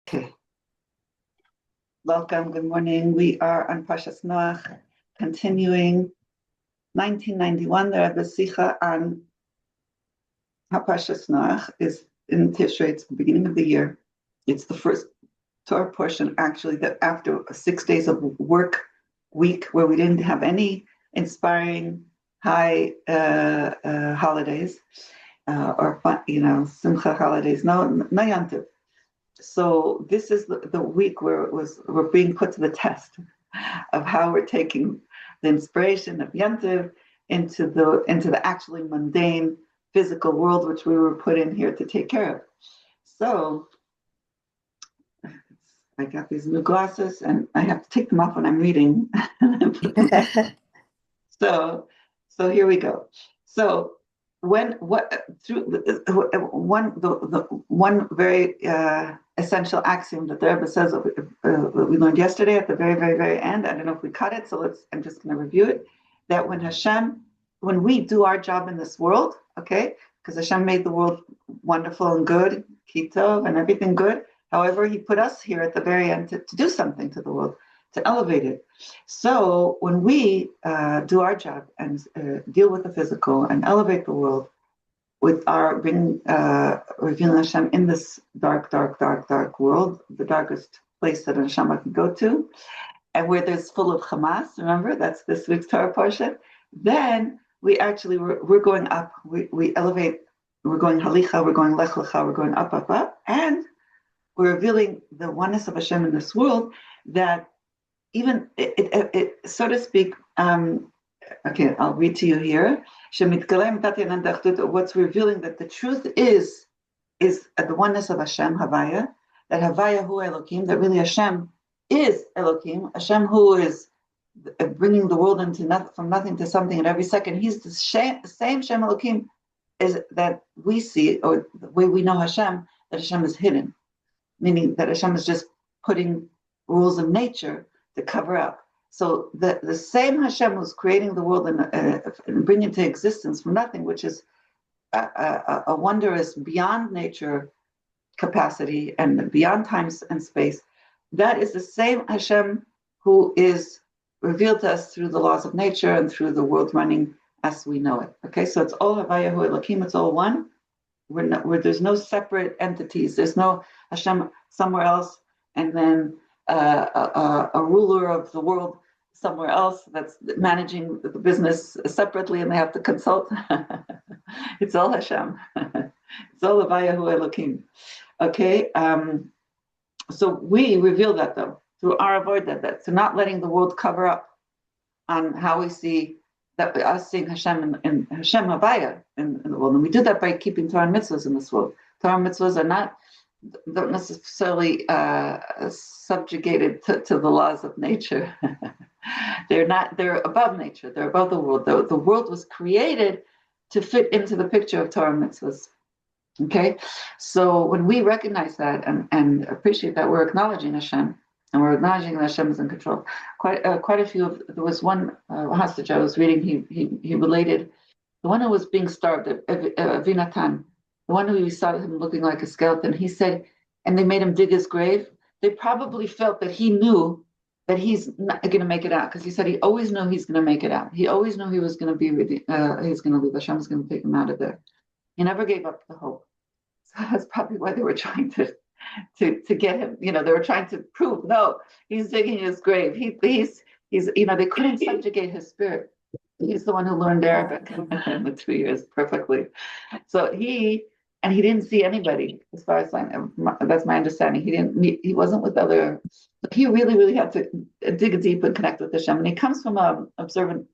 Okay. Welcome. Good morning. We are on Parshat Noach, continuing 1991. The Rebbe Sicha on how Parshat Noach is in Tishrei. It's the beginning of the year. It's the first Torah portion, actually, that after 6 days of work week where we didn't have any inspiring high holidays or fun, Simcha holidays. No Yantiv. So this is the week where we're being put to the test of how we're taking the inspiration of Yantiv into the actually mundane physical world which we were put in here to take care of. So I got these new glasses and I have to take them off when I'm reading. So here we go. So one very essential axiom that the Rebbe says that we learned yesterday at the very, very, very end. I don't know if we cut it, so I'm just going to review it. That when we do our job in this world, okay, because Hashem made the world wonderful and good, kitov and everything good. However, He put us here at the very end to do something to the world, to elevate it. So when we do our job and deal with the physical and elevate the world with our revealing Hashem in this dark, dark, dark, dark world, the darkest place that Hashem can go to, and where there's full of Hamas, remember, that's this week's Torah Parshat, then we actually, we're going up, we elevate, we're going Halicha, we're going Lech Lecha, we're going up, up, up, and we're revealing the oneness of Hashem in this world that even it so to speak, okay, I'll read to you here. What's revealing that the truth is the oneness of Hashem, Havaya, that Havaya hu Elokim, that really Hashem is Elokim, Hashem who is bringing the world from nothing to something at every second. He's the same Shem Elokim is that we see, or the way we know Hashem, that Hashem is hidden, meaning that Hashem is just putting rules of nature to cover up. So the same Hashem who's creating the world and bringing to existence from nothing, which is a wondrous beyond nature capacity and beyond time and space, that is the same Hashem who is revealed to us through the laws of nature and through the world running as we know it. Okay, so it's all Havaya hu Elokim, it's all one. There's no separate entities. There's no Hashem somewhere else and then a ruler of the world somewhere else that's managing the business separately and they have to consult. It's all Hashem. It's all Havaya hu Elokim. Okay, so we reveal that though through our avoid that, so not letting the world cover up on how we see that us seeing Hashem and Hashem Havaya in the world, and we do that by keeping Torah and mitzvahs in this world. Torah and mitzvahs don't necessarily subjugated to the laws of nature. They're above nature, they're above the world. The world was created to fit into the picture of Torah and mitzvahs. Okay, so when we recognize that and appreciate that, we're acknowledging Hashem, and we're acknowledging that Hashem is in control. Quite a few there was one hostage I was reading, he related, the one who was being starved, Avinatan, the one who we saw him looking like a skeleton, he said, and they made him dig his grave. They probably felt that he knew that he's not going to make it out, because he said he always knew he's going to make it out. He always knew he was going to be, he's going to leave. Hashem was going to take him out of there. He never gave up the hope. So that's probably why they were trying to get him. They were trying to prove, no, he's digging his grave. He's they couldn't subjugate his spirit. He's the one who learned Arabic in the 2 years perfectly. So he didn't see anybody, as far as that's my understanding. He wasn't with other. He really, really had to dig deep and connect with Hashem. And he comes from an observant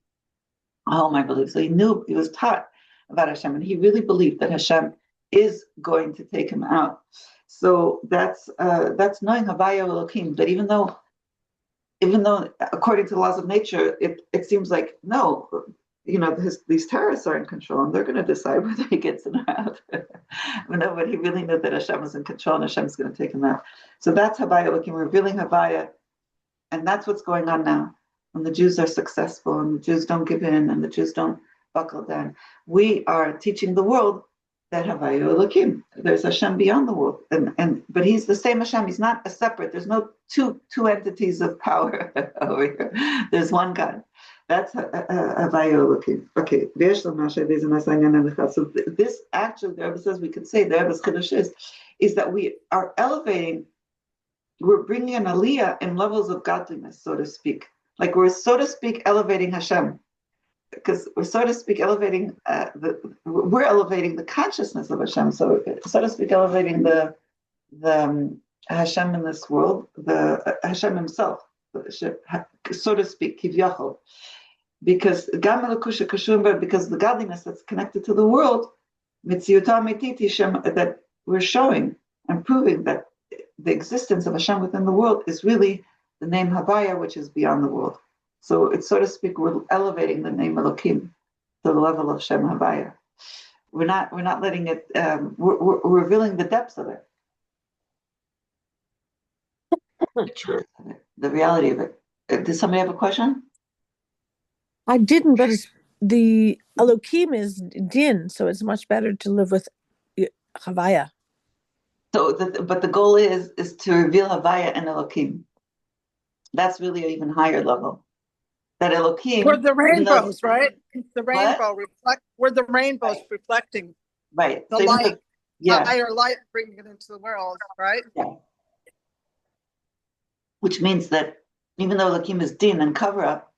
home, I believe. So he was taught about Hashem, and he really believed that Hashem is going to take him out. So that's knowing Havaya Elokim. But even though according to the laws of nature, it seems like no, these terrorists are in control and they're going to decide whether he gets in or out. But he really knew that Hashem is in control and Hashem is going to take him out. So that's Havaya Elokim, revealing Havaya, and that's what's going on now. When the Jews are successful and the Jews don't give in and the Jews don't buckle down, we are teaching the world that Havaya Elokim. There's Hashem beyond the world, but He's the same Hashem. He's not a separate. There's no two entities of power over here. There's one God. That's Havaya Elokim. Okay. So this actually, the Rebbe says, we could say the Rebbe's Chiddush is that we are elevating. We're bringing an aliyah in levels of godliness, so to speak. Like we're, so to speak, elevating Hashem. Because we're, so to speak, elevating we're elevating the consciousness of Hashem. So to speak, elevating the Hashem in this world, the Hashem Himself, so to speak, kivyachol. Because because the godliness that's connected to the world, that we're showing and proving that the existence of Hashem within the world is really the name Havaya, which is beyond the world. So it's, so to speak, we're elevating the name Elokim to the level of Shem Havaya. We're not letting it. We're revealing the depths of it, the truth of it, the reality of it. Does somebody have a question? I didn't, but the Elokim is din, so it's much better to live with Havaya. So, but the goal is to reveal Havaya and Elokim. That's really an even higher level. That Elokim. We're the rainbows, right? The rainbow we're the rainbows reflecting. Right. The so light. Yeah. Higher light, bringing it into the world, right? Yeah. Which means that even though Elokim is din and cover up,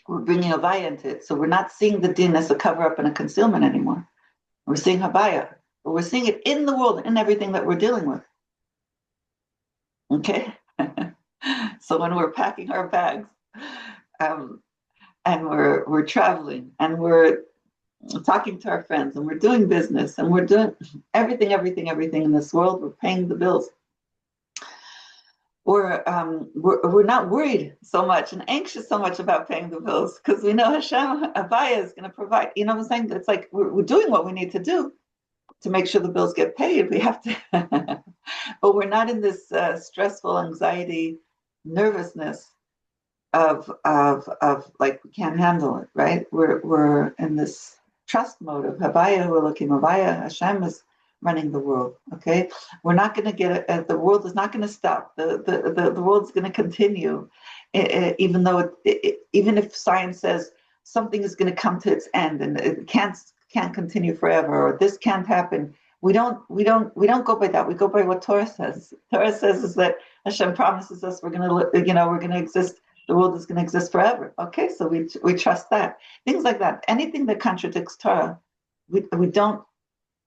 we're bringing Havaya into it. So we're not seeing the din as a cover up and a concealment anymore. We're seeing Havaya, but we're seeing it in the world, in everything that we're dealing with. Okay. So when we're packing our bags, and we're traveling, and we're talking to our friends, and we're doing business, and we're doing everything in this world, we're paying the bills. We're not worried so much and anxious so much about paying the bills because we know Hashem Havaya is going to provide. You know what I'm saying? It's like we're doing what we need to do to make sure the bills get paid. We have to, but we're not in this stressful anxiety, nervousness of like we can't handle it, right? We're in this trust mode of Havaya Elokim Havaya. Hashem is running the world. Okay, we're not going to get it. The world is not going to stop. The world's going to continue, even though even if science says something is going to come to its end and it can't continue forever, or this can't happen. We don't go by that. We go by what Torah says. Torah says is that Hashem promises us we're going to exist. The world is going to exist forever. Okay, so we trust that. Things like that. Anything that contradicts Torah, we don't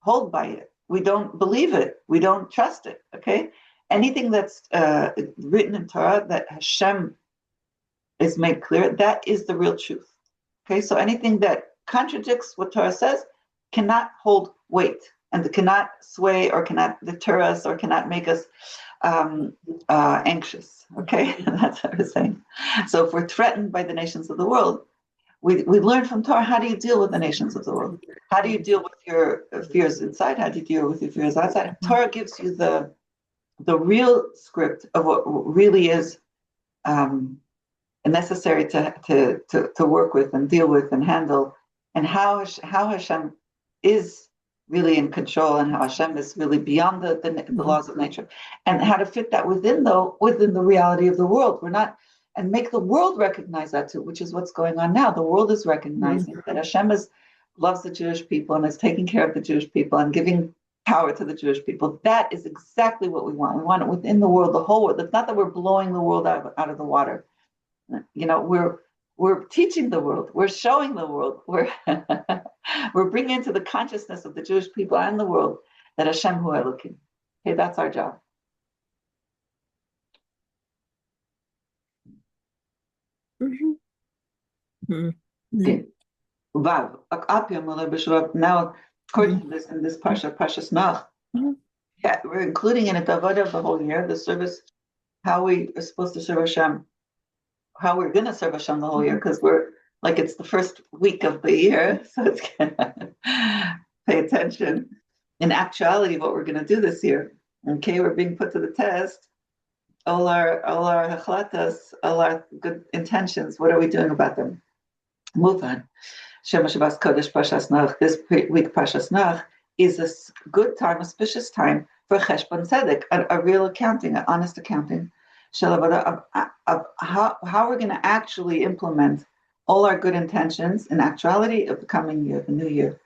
hold by it. We don't believe it. We don't trust it. Okay, anything that's written in Torah that Hashem is made clear, that is the real truth. Okay, so anything that contradicts what Torah says cannot hold weight and cannot sway or cannot deter us or cannot make us anxious. Okay, that's what I was saying. So if we're threatened by the nations of the world, we learn from Torah, how do you deal with the nations of the world? How do you deal with your fears inside? How do you deal with your fears outside? Torah gives you the real script of what really is necessary to work with and deal with and handle, and how Hashem is really in control and how Hashem is really beyond the laws of nature, and how to fit that within the reality of the world. We're not, and make the world recognize that too, which is what's going on now. The world is recognizing that Hashem loves the Jewish people and is taking care of the Jewish people and giving power to the Jewish people. That is exactly what we want. We want it within the world, the whole world. It's not that we're blowing the world out of the water. You know, we're teaching the world. We're showing the world. We're bringing into the consciousness of the Jewish people and the world that Hashem Hu Elokim. Okay, that's our job. Okay. Vav. Now, according to this, in this Parshat Noach, yeah, we're including in it the avodah of the whole year, the service, how we are supposed to serve Hashem, how we're going to serve Hashem the whole year, because we're like it's the first week of the year, so it's gonna pay attention. In actuality, what we're going to do this year, okay, we're being put to the test. All our hachlatas, all our good intentions, what are we doing about them? Move on. Shema Shabbos Kodesh Parshas Noach. This week Parshas Noach is a good time, auspicious time for cheshbon tzedek, a real accounting, an honest accounting, of how we're going to actually implement all our good intentions in actuality of the coming year, the new year.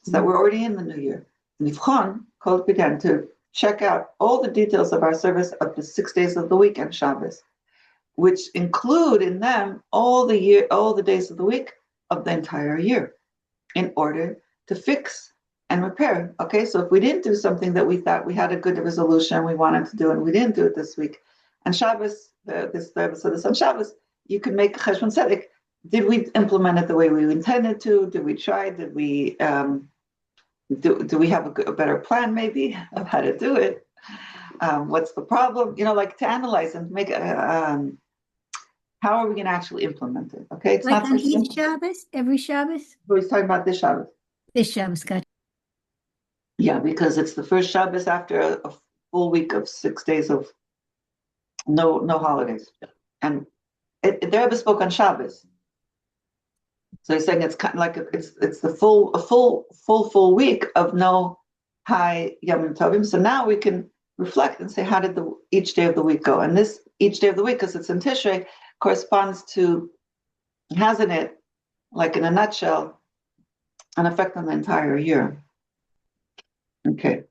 So that we're already in the new year. Nivchon called B'den to check out all the details of our service of the 6 days of the week and Shabbos, which include in them all the days of the week of the entire year, in order to fix and repair. Okay, so if we didn't do something that we thought we had a good resolution we wanted to do, and we didn't do it this week, and Shabbos, this episode is on Shabbos, you can make cheshbon tzedek. Did we implement it the way we intended to? Did we try? Did we do we have a better plan maybe of how to do it? What's the problem? Like to analyze and make how are we going to actually implement it? Okay, it's like not on so each Shabbos, every Shabbos. We're talking about this Shabbos. This Shabbos, gotcha. Yeah, because it's the first Shabbos after a full week of 6 days of no holidays, and the Rebbe spoke on Shabbos. So he's saying it's kind of like it's the full week of no high Yom Tovim. So now we can reflect and say, how did each day of the week go? And this each day of the week, because it's in Tishrei, corresponds to, hasn't it, like in a nutshell, an effect on the entire year. Okay.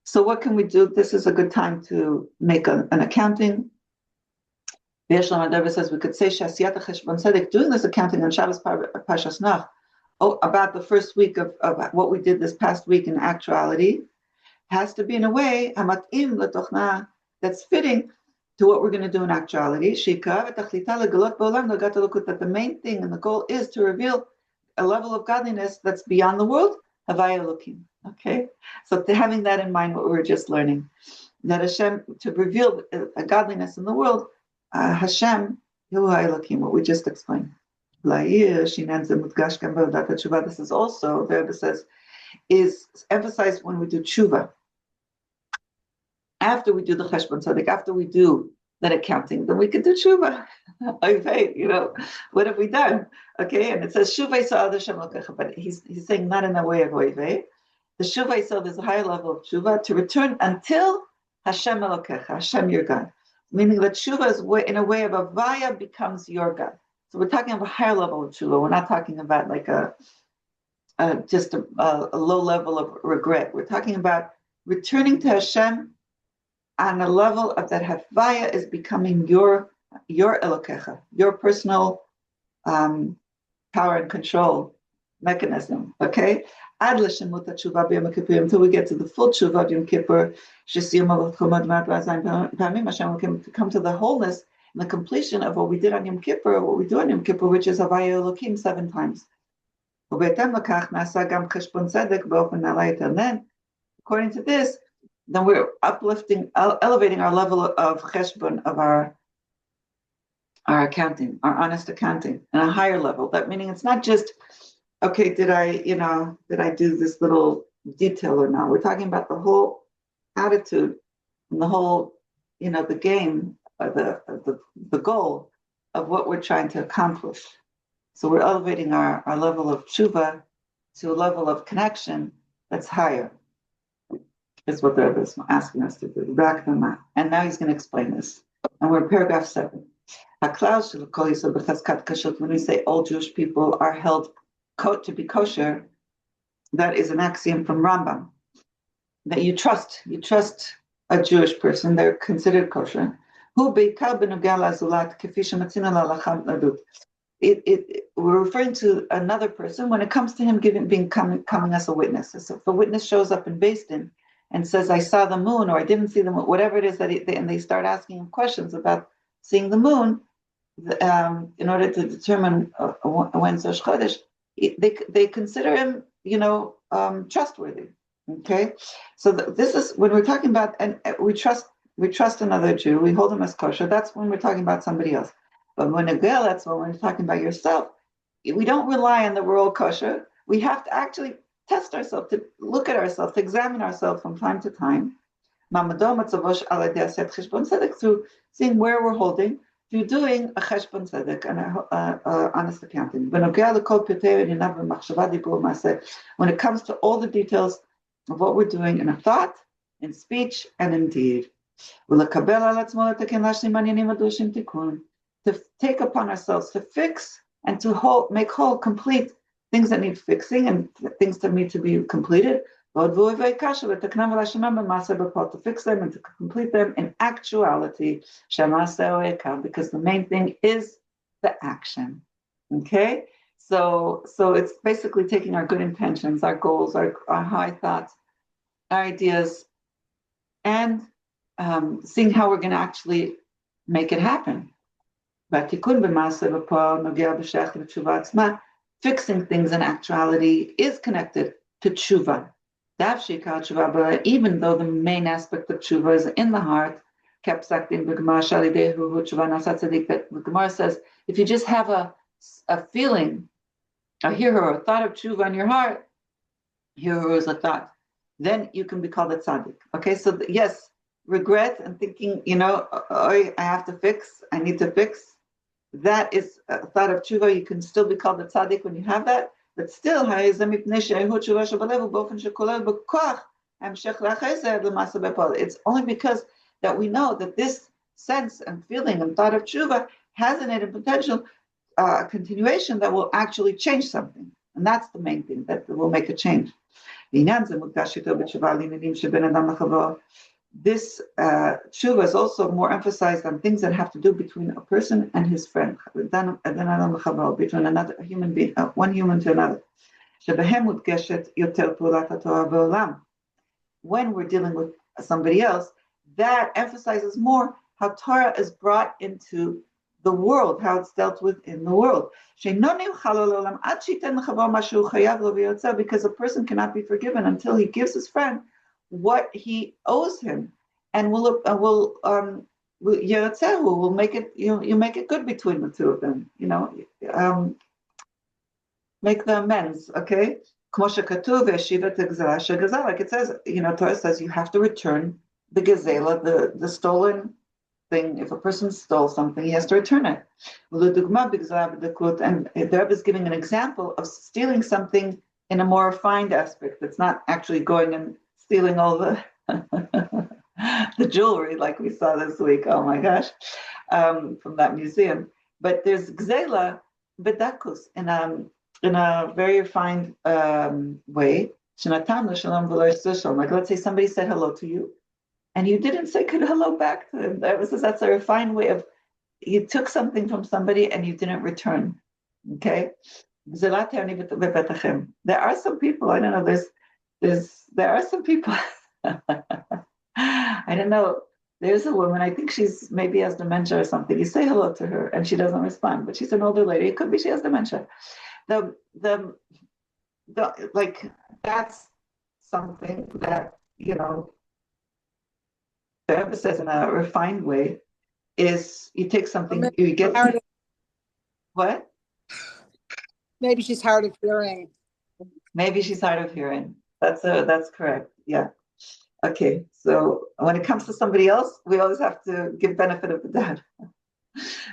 So what can we do? This is a good time to make an accounting. Rebbe says we could say doing this accounting on Shabbos Parshat Noach, about the first week of what we did this past week in actuality, has to be in a way that's fitting to what we're going to do in actuality. That the main thing and the goal is to reveal a level of godliness that's beyond the world. Okay, so having that in mind, what we were just learning, that Hashem, to reveal a godliness in the world, Hashem, what we just explained. This is also, the Rebbe says, is emphasized when we do tshuva. After we do the cheshbon tzedek, after we do that accounting, then we can do tshuva. What have we done? Okay, and it says shuvay sa'ad Hashem lokecha, but he's saying not in a way of oivei. The shuvay sa'ad is a higher level of tshuva, to return until Hashem lokecha, Hashem your God. Meaning that tshuva is in a way of avaya becomes your God. So we're talking about a higher level of tshuva. We're not talking about like just a low level of regret. We're talking about returning to Hashem on a level of that havaya is becoming your elokecha, your personal power and control mechanism. Okay, until we get to the full tshuva of Yom Kippur, Hashem can come to the wholeness and the completion of what we did on Yom Kippur, what we do on Yom Kippur, which is Havaya Elokim 7 times. And then, according to this, then we're elevating our level of cheshbon, of our accounting, our honest accounting, and a higher level. That meaning it's not just, okay, did I do this little detail or not? We're talking about the whole attitude and the whole, the game, the goal of what we're trying to accomplish. So we're elevating our level of tshuva to a level of connection that's higher, is what the Rebbe is asking us to do. And now he's going to explain this. And we're in paragraph 7. When we say all Jewish people are held to be kosher, that is an axiom from Rambam, that you trust a Jewish person, they're considered kosher. We're referring to another person when it comes to him coming as a witness. So if a witness shows up in Bais Din and says, I saw the moon, or I didn't see the moon, whatever it is and they start asking him questions about seeing the moon, in order to determine when's Rosh Chodesh, they consider him, trustworthy. Okay, so this is when we're talking about, and we trust another Jew, we hold him as kosher. That's when we're talking about somebody else. But when that's when we're talking about yourself. We don't rely on the world kosher. We have to actually test ourselves, to look at ourselves, to examine ourselves from time to time. Through seeing where we're holding, you're doing a cheshbon tzedek and honest accounting. When it comes to all the details of what we're doing in a thought, in speech, and in deed. To take upon ourselves to fix and to make whole, complete things that need fixing and things that need to be completed. To fix them and to complete them in actuality, because the main thing is the action. Okay? So it's basically taking our good intentions, our goals, our high thoughts, our ideas, and seeing how we're going to actually make it happen. Fixing things in actuality is connected to tshuva. Even though the main aspect of tshuva is in the heart, that the Gemara says, if you just have a feeling, a hirur, or a thought of tshuva in your heart, hirur is a thought, then you can be called a tzaddik. Okay, so yes, regret and thinking, I have to fix, I need to fix, that is a thought of tshuva. You can still be called a tzaddik when you have that, but still, it's only because that we know that this sense and feeling and thought of tshuva has in it a potential continuation that will actually change something. And that's the main thing, that will make a change. This tshuva is also more emphasized on things that have to do between a person and his friend, between another human being, one human to another. When we're dealing with somebody else, that emphasizes more how Torah is brought into the world, how it's dealt with in the world. Because a person cannot be forgiven until he gives his friend what he owes him, and will make it. You make it good between the two of them. Make the amends. Okay. Like it says, Torah says you have to return the gezela, the stolen thing. If a person stole something, he has to return it. And the Rebbe is giving an example of stealing something in a more refined aspect. It's not actually going and stealing all the the jewelry like we saw this week. Oh my gosh, from that museum. But there's gzela bedakus in a very refined way. Like let's say somebody said hello to you, and you didn't say good hello back to them. That's a refined way of, you took something from somebody and you didn't return. Okay. There are some people, I don't know, there are some people, I don't know, there's a woman, I think she's maybe has dementia or something. You say hello to her and she doesn't respond, but she's an older lady. It could be she has dementia. Like, that's something that, the Rebbe says in a refined way is you take something, you get what? Maybe she's hard of hearing. Maybe she's hard of hearing. That's correct. Yeah. Okay. So when it comes to somebody else, we always have to give benefit of the doubt.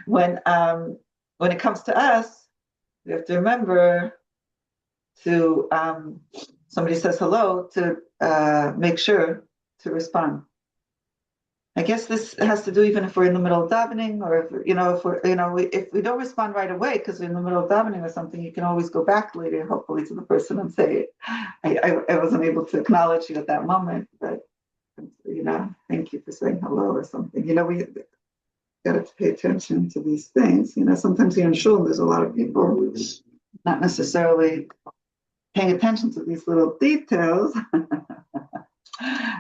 When it comes to us, we have to remember to somebody says hello to make sure to respond. I guess this has to do even if we're in the middle of davening, or if we don't respond right away because we're in the middle of davening or something, you can always go back later, hopefully, to the person and say, I wasn't able to acknowledge you at that moment, but thank you for saying hello or something. We got to pay attention to these things. Sometimes here in shul, there's a lot of people who's not necessarily paying attention to these little details.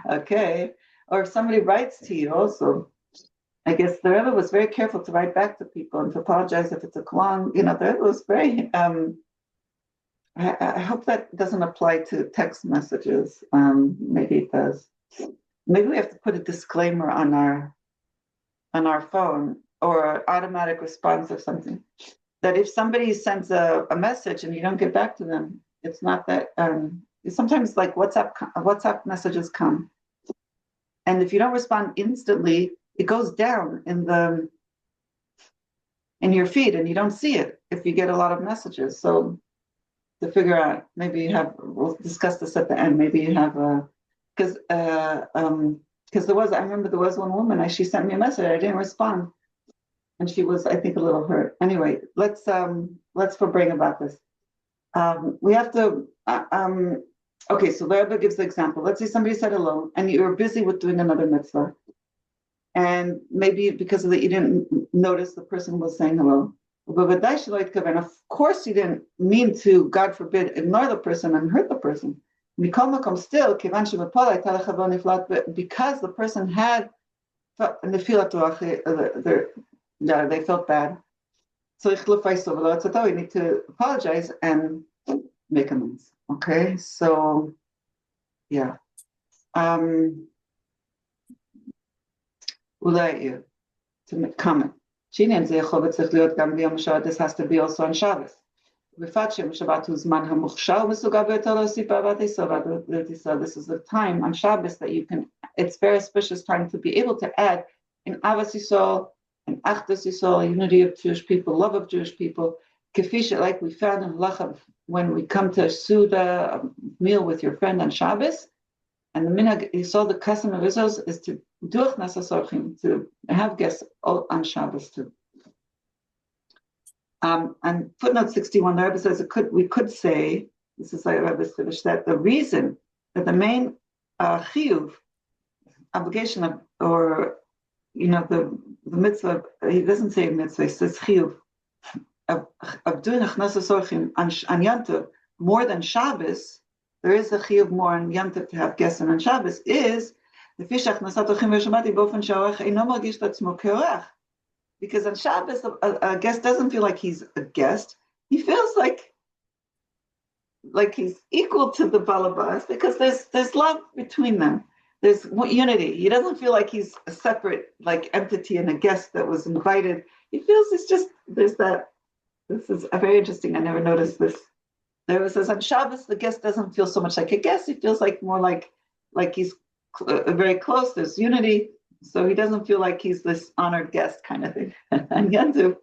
Okay. Or if somebody writes to you also, I guess the Rebbe was very careful to write back to people and to apologize if it took long. The Rebbe was very, I hope that doesn't apply to text messages. Maybe it does. Maybe we have to put a disclaimer on our phone, or an automatic response or something, that if somebody sends a message and you don't get back to them, it's not that, sometimes like WhatsApp messages come. And if you don't respond instantly, it goes down in the in your feed and you don't see it if you get a lot of messages. So to figure out, maybe you have, we'll discuss this at the end, maybe you have because I remember there was one woman, she sent me a message, I didn't respond. And she was, I think, a little hurt. Anyway, let's bring about this. We have to, okay, so the Rebbe gives the example. Let's say somebody said hello and you're busy with doing another mitzvah. And maybe because of that, you didn't notice the person was saying hello. But of course, you didn't mean to, God forbid, ignore the person and hurt the person. Still, because the person had they felt bad. So we need to apologize and make amends. Okay, so yeah. To comment. This has to be also on Shabbos. This is the time on Shabbos that you can, it's very auspicious time to be able to add in Avas Yisrael, in Achdus Yisrael, unity of Jewish people, love of Jewish people, kefisha, like we found in Lachav, when we come to Suda, a meal with your friend on Shabbos, and the minhag, you saw the custom of Israel is to duach nasasorchim, to have guests on Shabbos too. And footnote 61, the Rebbe says we could say, this is like Rebbe's Chiddush, that the reason that the main chiyuv, obligation of, or the mitzvah, he doesn't say mitzvah, he says chiyuv, of doing achnasas orchim on Yantav more than Shabbos, there is a chiyuv more on Yantav to have guests on Shabbos, is the fish achnasat orchim v'shamati bofen sha'orech eino margish l'atzmo ke'orech. Because on Shabbos, a guest doesn't feel like he's a guest. He feels like he's equal to the balabas because there's love between them. There's unity. He doesn't feel like he's a separate entity and a guest that was invited. He feels there's that. This is very interesting. I never noticed this. There says on Shabbos, the guest doesn't feel so much like a guest. He feels like more like he's very close. There's unity. So he doesn't feel like he's this honored guest kind of thing. And Yantiv,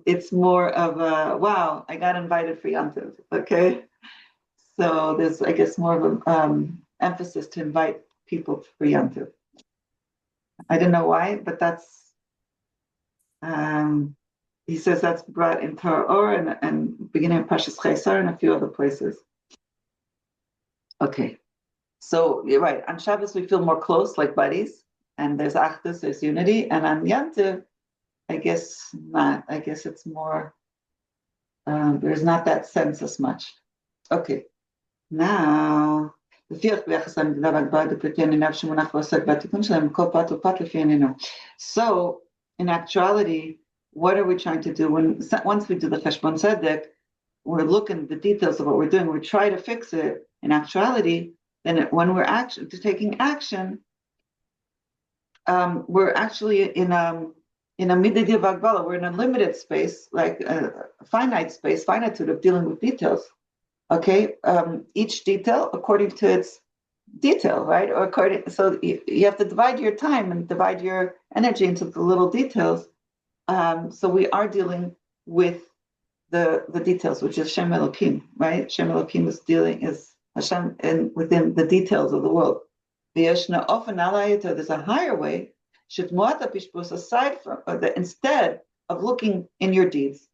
it's more of a, wow, I got invited for Yantiv, okay? So there's, I guess, more of an emphasis to invite people for Yantiv. I don't know why, but that's, he says that's brought in Torah and beginning of Parshat Chesar and a few other places. Okay. So you're right. On Shabbos we feel more close, like buddies, and there's achdus, there's unity. And on Yantiv, I guess not. I guess it's more. There's not that sense as much. Okay. Now, so in actuality, what are we trying to do once we do the cheshbon tzedek? We're looking at the details of what we're doing. We try to fix it. In actuality. Then when we're actually taking action, we're actually in a midday vagbala. We're in a limited space, like a finitude of dealing with details. Okay, each detail according to its detail, right? So you have to divide your time and divide your energy into the little details. So we are dealing with the details, which is Shem Elokim, right? Shem Elokim is Hashem within the details of the world. There's a higher way, aside from instead of looking in your deeds,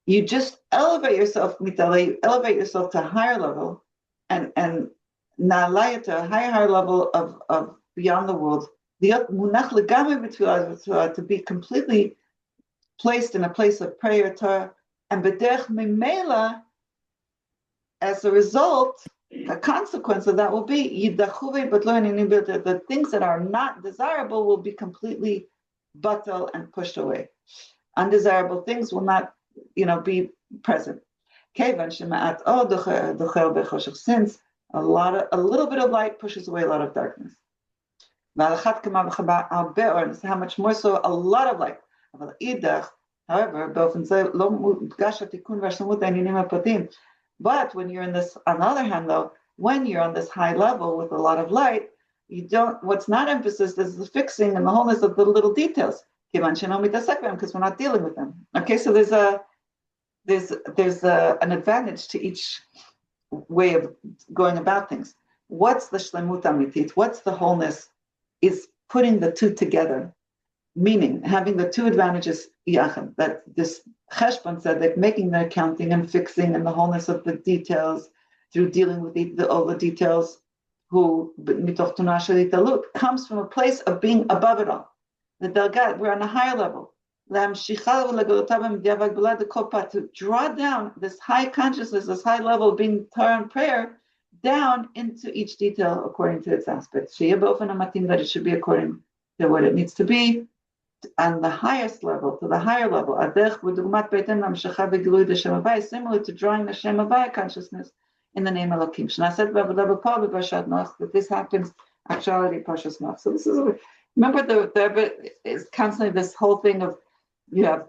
you just elevate yourself to a higher level and na'alaya to a higher level of beyond the world. To be completely placed in a place of prayer, Torah, and b'derech mimela, as a result, a consequence of that will be the things that are not desirable will be completely batal and pushed away. Undesirable things will not, be present. Since a little bit of light pushes away a lot of darkness. How much more so a lot of light. However, but when you're in this, on the other hand, though, when you're on this high level with a lot of light, what's not emphasized is the fixing and the wholeness of the little details. because we're not dealing with them. Okay, so there's an advantage to each way of going about things. What's the shlemut amitit? What's the wholeness? Is putting the two together, meaning having the two advantages yachad. That this cheshbon tzedek, making the accounting and fixing and the wholeness of the details through dealing with all the details, who mitoch tunah shel hitalut, comes from a place of being above it all. The dalgat, we're on a higher level. To draw down this high consciousness, this high level of being Torah and prayer, down into each detail according to its aspects. That it should be according to what it needs to be, on the highest level, to the higher level. Similar to drawing the Shem Havaya consciousness in the name of Elokim. That this happens actuality Parshat Noach. So this is, remember the Rebbe is constantly this whole thing of, you have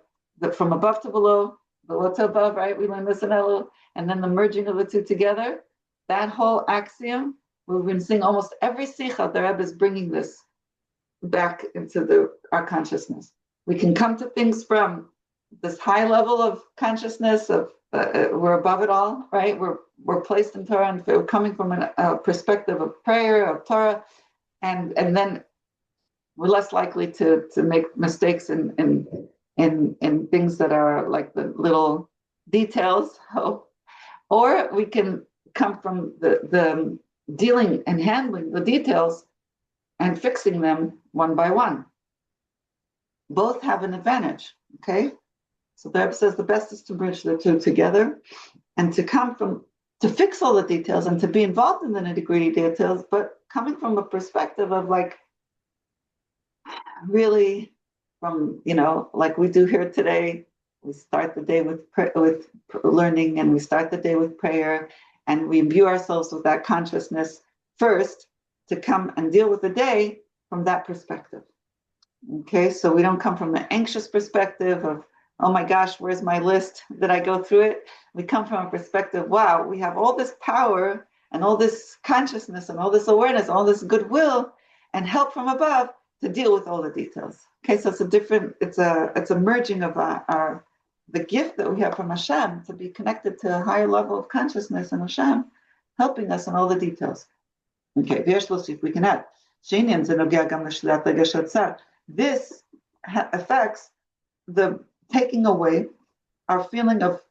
from above to below to above, right? We learn this in Elul, and then the merging of the two together. That whole axiom, we've been seeing almost every sikha, the Rebbe is bringing this back into our consciousness. We can come to things from this high level of consciousness of we're above it all, right? We're placed in Torah, and we're coming from a perspective of prayer, of Torah, and then we're less likely to make mistakes in things that are like the little details. Or we can come from the dealing and handling the details and fixing them one by one. Both have an advantage, okay? So the Rebbe says the best is to bridge the two together and to fix all the details and to be involved in the nitty-gritty details, but coming from a perspective of like, really from, like we do here today, we start the day with learning, and we start the day with prayer, and we imbue ourselves with that consciousness first to come and deal with the day from that perspective. Okay, so we don't come from an anxious perspective of, oh my gosh, where's my list? Did I go through it? We come from a perspective, wow, we have all this power and all this consciousness and all this awareness, all this goodwill and help from above to deal with all the details. Okay, so it's a merging of the gift that we have from Hashem to be connected to a higher level of consciousness and Hashem helping us in all the details. Okay, if we can add, this affects the taking away our feeling of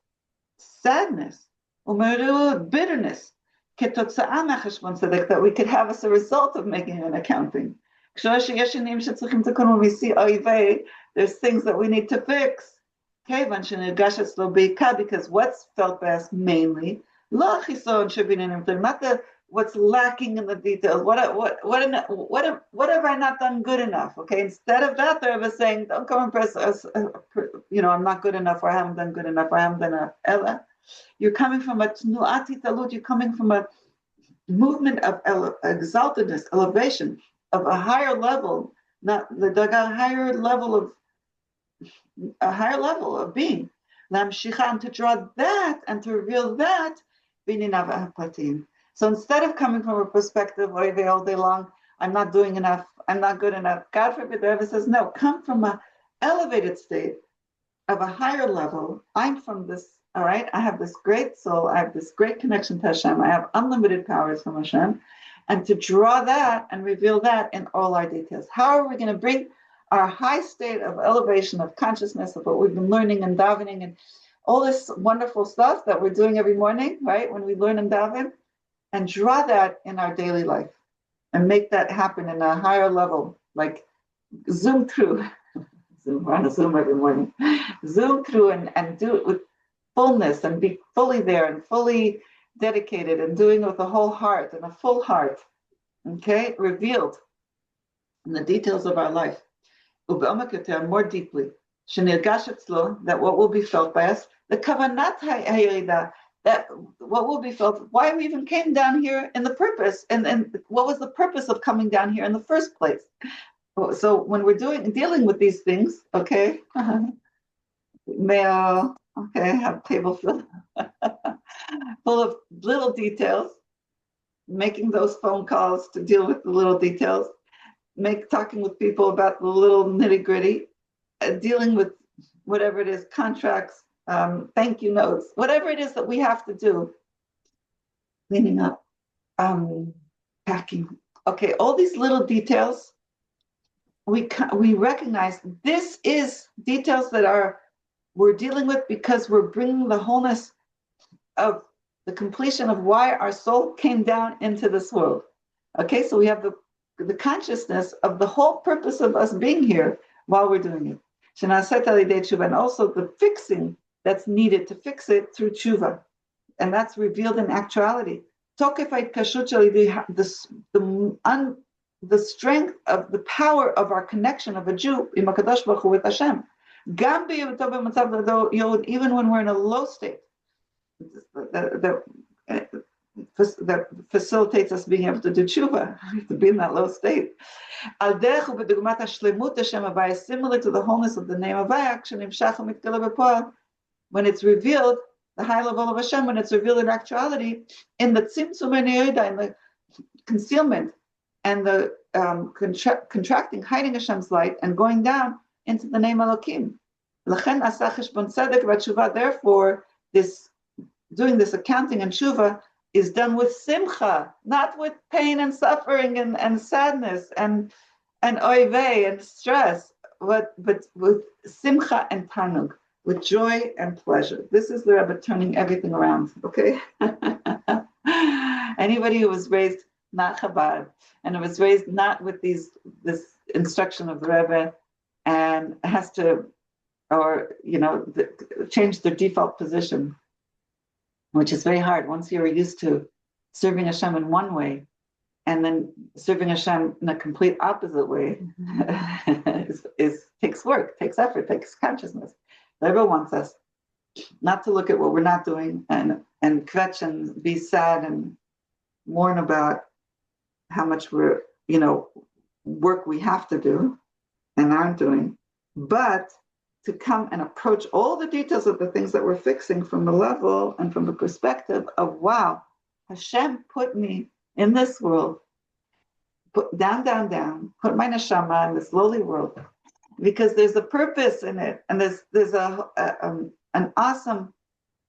sadness, bitterness, that we could have as a result of making an accounting. When we see there's things that we need to fix. Okay, because what's felt best mainly, not what's lacking in the details. What have I not done good enough? Okay, instead of that, the Rebbe is saying, don't come and press us. I'm not good enough, or I haven't done good enough, or I haven't done enough. Ella, you're coming from a tnuati talut. You're coming from a movement of exaltedness, elevation of a higher level, not the higher level of being. Lamshicha, to draw that and to reveal that. So instead of coming from a perspective all day long, I'm not doing enough, I'm not good enough, God forbid, the Rebbe says, no, come from an elevated state of a higher level. I'm from this, all right, I have this great soul, I have this great connection to Hashem, I have unlimited powers from Hashem, and to draw that and reveal that in all our details. How are we going to bring our high state of elevation of consciousness of what we've been learning and davening and all this wonderful stuff that we're doing every morning, right, when we learn and daven, and draw that in our daily life and make that happen in a higher level, like zoom through, we're on a Zoom every morning, zoom through and do it with fullness and be fully there and fully dedicated and doing it with a whole heart and a full heart, okay, revealed in the details of our life. More deeply, that what will be felt by us, the kavanat hayirida, that what will be felt, why we even came down here in the purpose, and what was the purpose of coming down here in the first place. So when we're dealing with these things, okay, mail, okay, have table full of little details, making those phone calls to deal with the little details, talking with people about the little nitty gritty, dealing with whatever it is, contracts, thank you notes, whatever it is that we have to do, cleaning up, packing. Okay, all these little details, we recognize this is details that we're dealing with because we're bringing the wholeness of the completion of why our soul came down into this world. Okay, so we have the consciousness of the whole purpose of us being here while we're doing it. And also the fixing that's needed to fix it through tshuva. And that's revealed in actuality. The strength of the power of our connection of a Jew with Hashem. Even when we're in a low state, that facilitates us being able to do tshuva, to be in that low state. Similar to the wholeness of the name of Havaya, when it's revealed, the high level of Hashem, when it's revealed in actuality, in the tzimtzum and in the concealment and the contracting, hiding Hashem's light, and going down into the name Elokim. Therefore, doing this accounting and tshuva is done with simcha, not with pain and suffering and sadness and oivei and stress, but with simcha and tanug, with joy and pleasure. This is the Rebbe turning everything around, okay? Anybody who was raised not Chabad, and who was raised not with this instruction of the Rebbe, and has to, change their default position, which is very hard. Once you're used to serving Hashem in one way, and then serving Hashem in a complete opposite way, takes work, takes effort, takes consciousness. The Rebbe wants us not to look at what we're not doing and kvetch and be sad and mourn about how much work we have to do and aren't doing, but to come and approach all the details of the things that we're fixing from the level and from the perspective of, wow, Hashem put me in this world, put down, put my neshama in this lowly world, because there's a purpose in it, and there's an awesome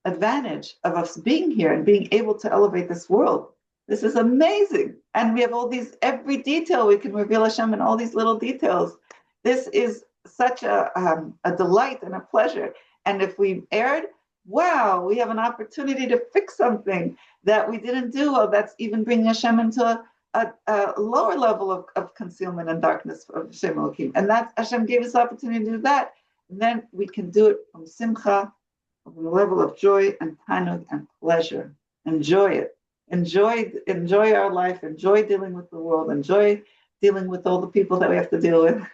advantage of us being here and being able to elevate this world. This is amazing. And we have every detail we can reveal Hashem in all these little details. This is such a delight and a pleasure. And if we erred, wow, we have an opportunity to fix something that we didn't do. Well, that's even bringing Hashem into a lower level of concealment and darkness of Hashem Elohim. And that Hashem gave us the opportunity to do that. And then we can do it from simcha, from the level of joy and tanug and pleasure. Enjoy it. Enjoy our life. Enjoy dealing with the world. Enjoy dealing with all the people that we have to deal with.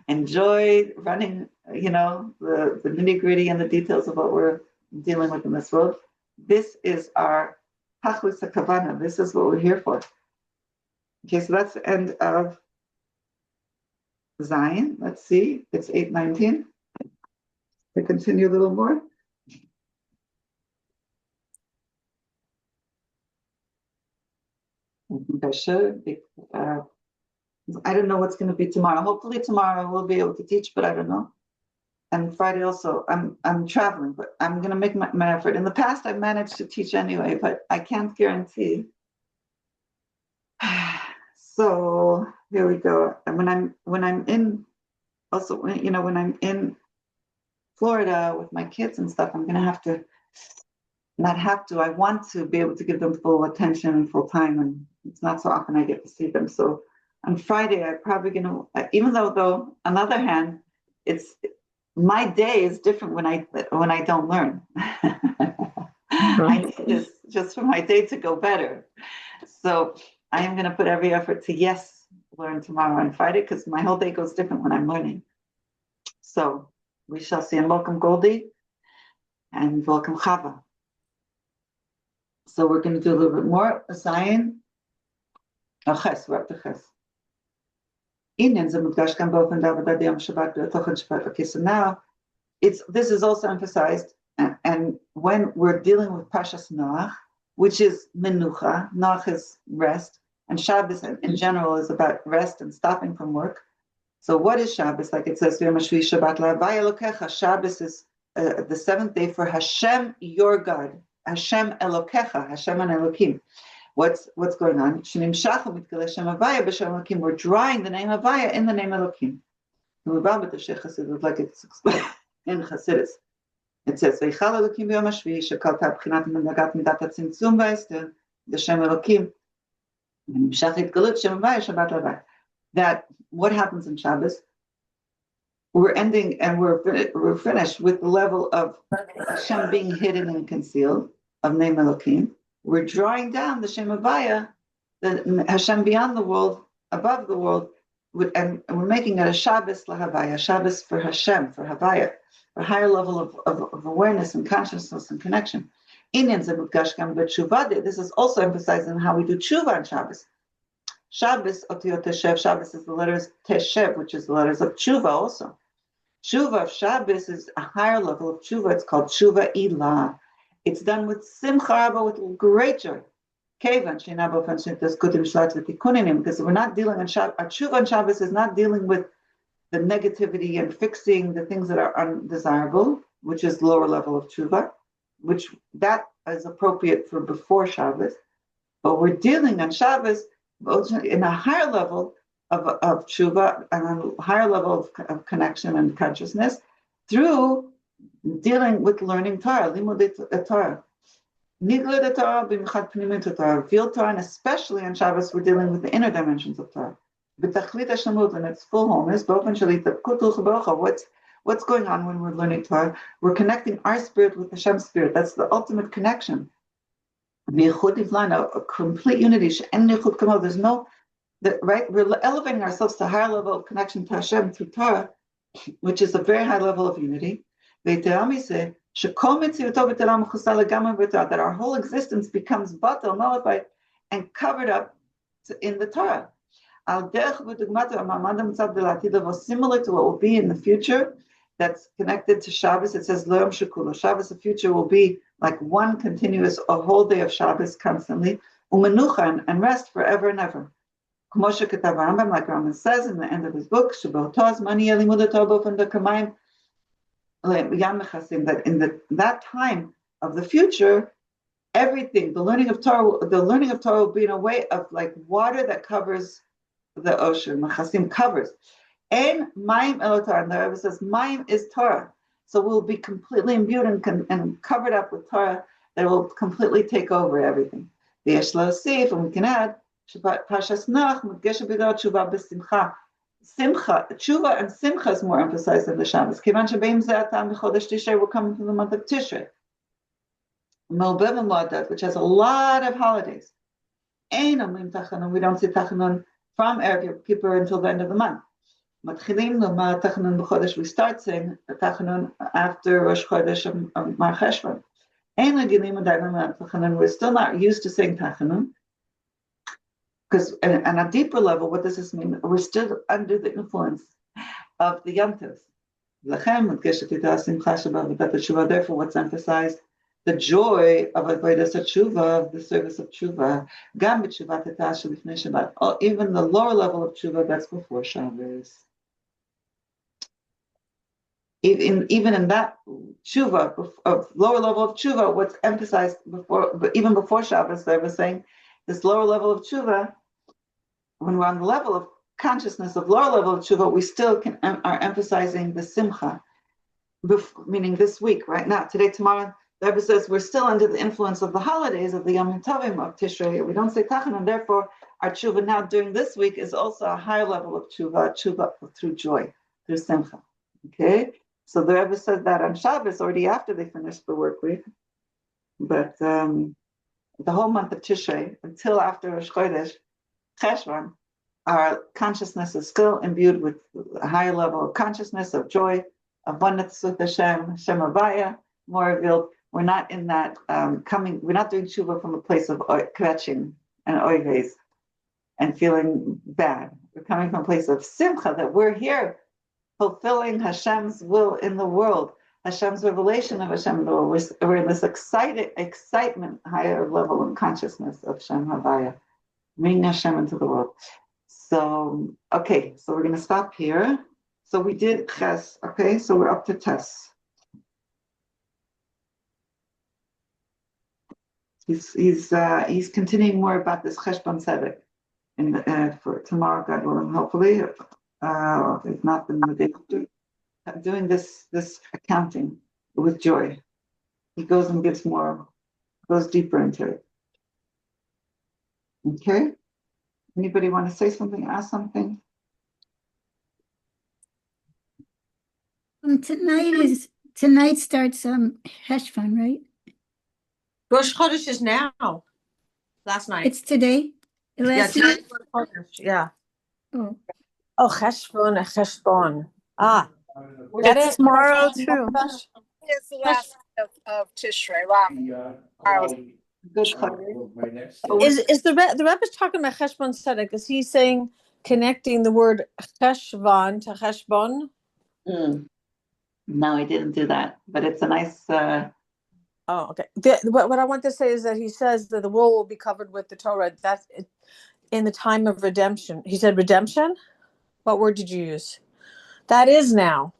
Enjoy running, the nitty-gritty and the details of what we're dealing with in this world. This is our tachlis hakavana. This is what we're here for. Okay, so that's the end of Zion. Let's see, it's 8:19. We continue a little more. I think I should. I don't know what's going to be tomorrow. Hopefully tomorrow we'll be able to teach, but I don't know. And Friday also, I'm traveling, but I'm going to make my effort. In the past, I've managed to teach anyway, but I can't guarantee. So here we go. And when I'm in Florida with my kids and stuff, I'm going to have to. I want to be able to give them full attention and full time, and it's not so often I get to see them. So on Friday, I'm probably going to, even though on the other hand, my day is different when I don't learn. I need this just for my day to go better. So I am going to put every effort to learn tomorrow and Friday, because my whole day goes different when I'm learning. So we shall see. And welcome Goldie, and welcome Chava. So we're going to do a little bit more. Zion. Ches, we're up to Ches. Okay, so now this is also emphasized, and when we're dealing with Parshat Noach, which is menucha, Noach is rest, and Shabbos in general is about rest and stopping from work. So what is Shabbos? Like it says, Shabbat la'havaya Elokecha. Shabbos is the seventh day for Hashem, your God. Hashem Elokecha, Hashem and Elokim. What's going on? We're drawing the name Havaya in the name Elokim. Like it's explained in Chassidus. It says, "Veichal Elokim b'yom hashvi shekal tabchinat menagat midat hatzimtzum v'ester l'shem Elokim v'nimshach hitgalut shem Havaya Shabbat la'havaya." That what happens in Shabbos? We're ending and we're finished with the level of Hashem being hidden and concealed of name Elokim. We're drawing down the Shem Havaya, the Hashem beyond the world, above the world, and we're making it a Shabbos lahavaya, Shabbos for Hashem, for Havaya, for a higher level of awareness and consciousness and connection. This is also emphasized in how we do tshuva on Shabbos. Shabbos, otiyot teshev, Shabbos is the letters teshev, which is the letters of tshuva also. Tshuva of Shabbos is a higher level of tshuva. It's called tshuva ilah. It's done with simcha rabba, with great joy. Because we're not dealing on Shabbos. Our tshuva on Shabbos is not dealing with the negativity and fixing the things that are undesirable, which is lower level of tshuva, which that is appropriate for before Shabbos. But we're dealing on Shabbos in a higher level of tshuva and a higher level of connection and consciousness through dealing with learning Torah, limud Torah. Nigla Torah, b'michad pnimut Torah, revealed Torah, and especially on Shabbos, we're dealing with the inner dimensions of Torah. B'tachlit hashlamut, and its full wholeness, b'ofen shalita kutul chabocha. What's going on when we're learning Torah? We're connecting our spirit with Hashem's spirit. That's the ultimate connection. A complete unity. There's no, right? We're elevating ourselves to a higher level of connection to Hashem through Torah, which is a very high level of unity. That our whole existence becomes batal, nullified, and covered up in the Torah. Similar to what will be in the future, that's connected to Shabbos. It says Loyom Shekula. Shabbos, the future will be like one continuous, a whole day of Shabbos constantly, umenucha, and rest forever and ever. Like Rambam says in the end of his book, that in that time of the future, everything, the learning of Torah will be in a way of like water that covers the ocean. Machasim covers. And Mayim Elotar, and the Rebbe says Mayim is Torah. So we'll be completely imbued and covered up with Torah that will completely take over everything. The Yeshlo Sif, and we can add, Parshat Noach, Mudgesha B'dor Tshuva B'Simcha. Simcha, Tshuva and Simcha is more emphasized in the Shabbos. Kivan Shebeim Ze'atam B'Chodesh Tishrei, we're coming from the month of Tishrei. Melbev and Moadat, which has a lot of holidays. Ein Omrim Tachanun, we don't say Tachanun from Erev Yom Kippur until the end of the month. Matchilim Lomar Tachanun B'Chodesh, we start saying Tachanun after Rosh Chodesh Mar Cheshvan. Ein Regilim Adayin Tachanun, we're still not used to saying Tachanun. Because on a deeper level, what does this mean? We're still under the influence of the Yom Tov. Therefore, what's emphasized? The joy of avodas tshuva, of the service of tshuva. Even the lower level of tshuva, that's before Shabbos. Even in that tshuva, of lower level of tshuva, what's emphasized before, but even before Shabbos, they were saying, this lower level of tshuva, when we're on the level of consciousness of lower level of tshuva, we still are emphasizing the simcha, meaning this week, right now, today, tomorrow. The Rebbe says we're still under the influence of the holidays of the Yom Tovim of Tishrei. We don't say tachanun, and therefore our tshuva now during this week is also a higher level of tshuva through joy, through simcha. Okay, so the Rebbe says that on Shabbos, already after they finished the work week, but the whole month of Tishrei, until after Rosh Chodesh, Cheshvan, our consciousness is still imbued with a higher level of consciousness, of joy, of oneness with Hashem, Hashem Havaya, more revealed. We're not in that we're not doing tshuva from a place of kvetching and oives and feeling bad. We're coming from a place of simcha, that we're here fulfilling Hashem's will in the world, Hashem's revelation of Hashem in the world. We're in this excitement, higher level of consciousness of Hashem Havaya, bringing Hashem into the world. So, okay, so we're going to stop here. So we did Ches, okay, so we're up to Tes. He's continuing more about this Cheshbon Tzedek for tomorrow, God willing, hopefully, if not then the day after, doing this accounting with joy. He goes and goes deeper into it. Okay? Anybody want to say something, ask something? Tonight starts Heshvan, right? Rosh Chodesh is now. Last night. It's today. Last night. Yeah. Oh, Cheshbon. Ah, It's tomorrow too. It's the last of Tishrei. Good. Is the Rebbe's talking about Cheshbon Tzedek? Is he saying connecting the word Cheshvan to Cheshbon? No, I didn't do that, but it's a nice. Oh, okay. What I want to say is that he says that the world will be covered with the Torah. That's in the time of redemption. He said redemption? What word did you use? That is now.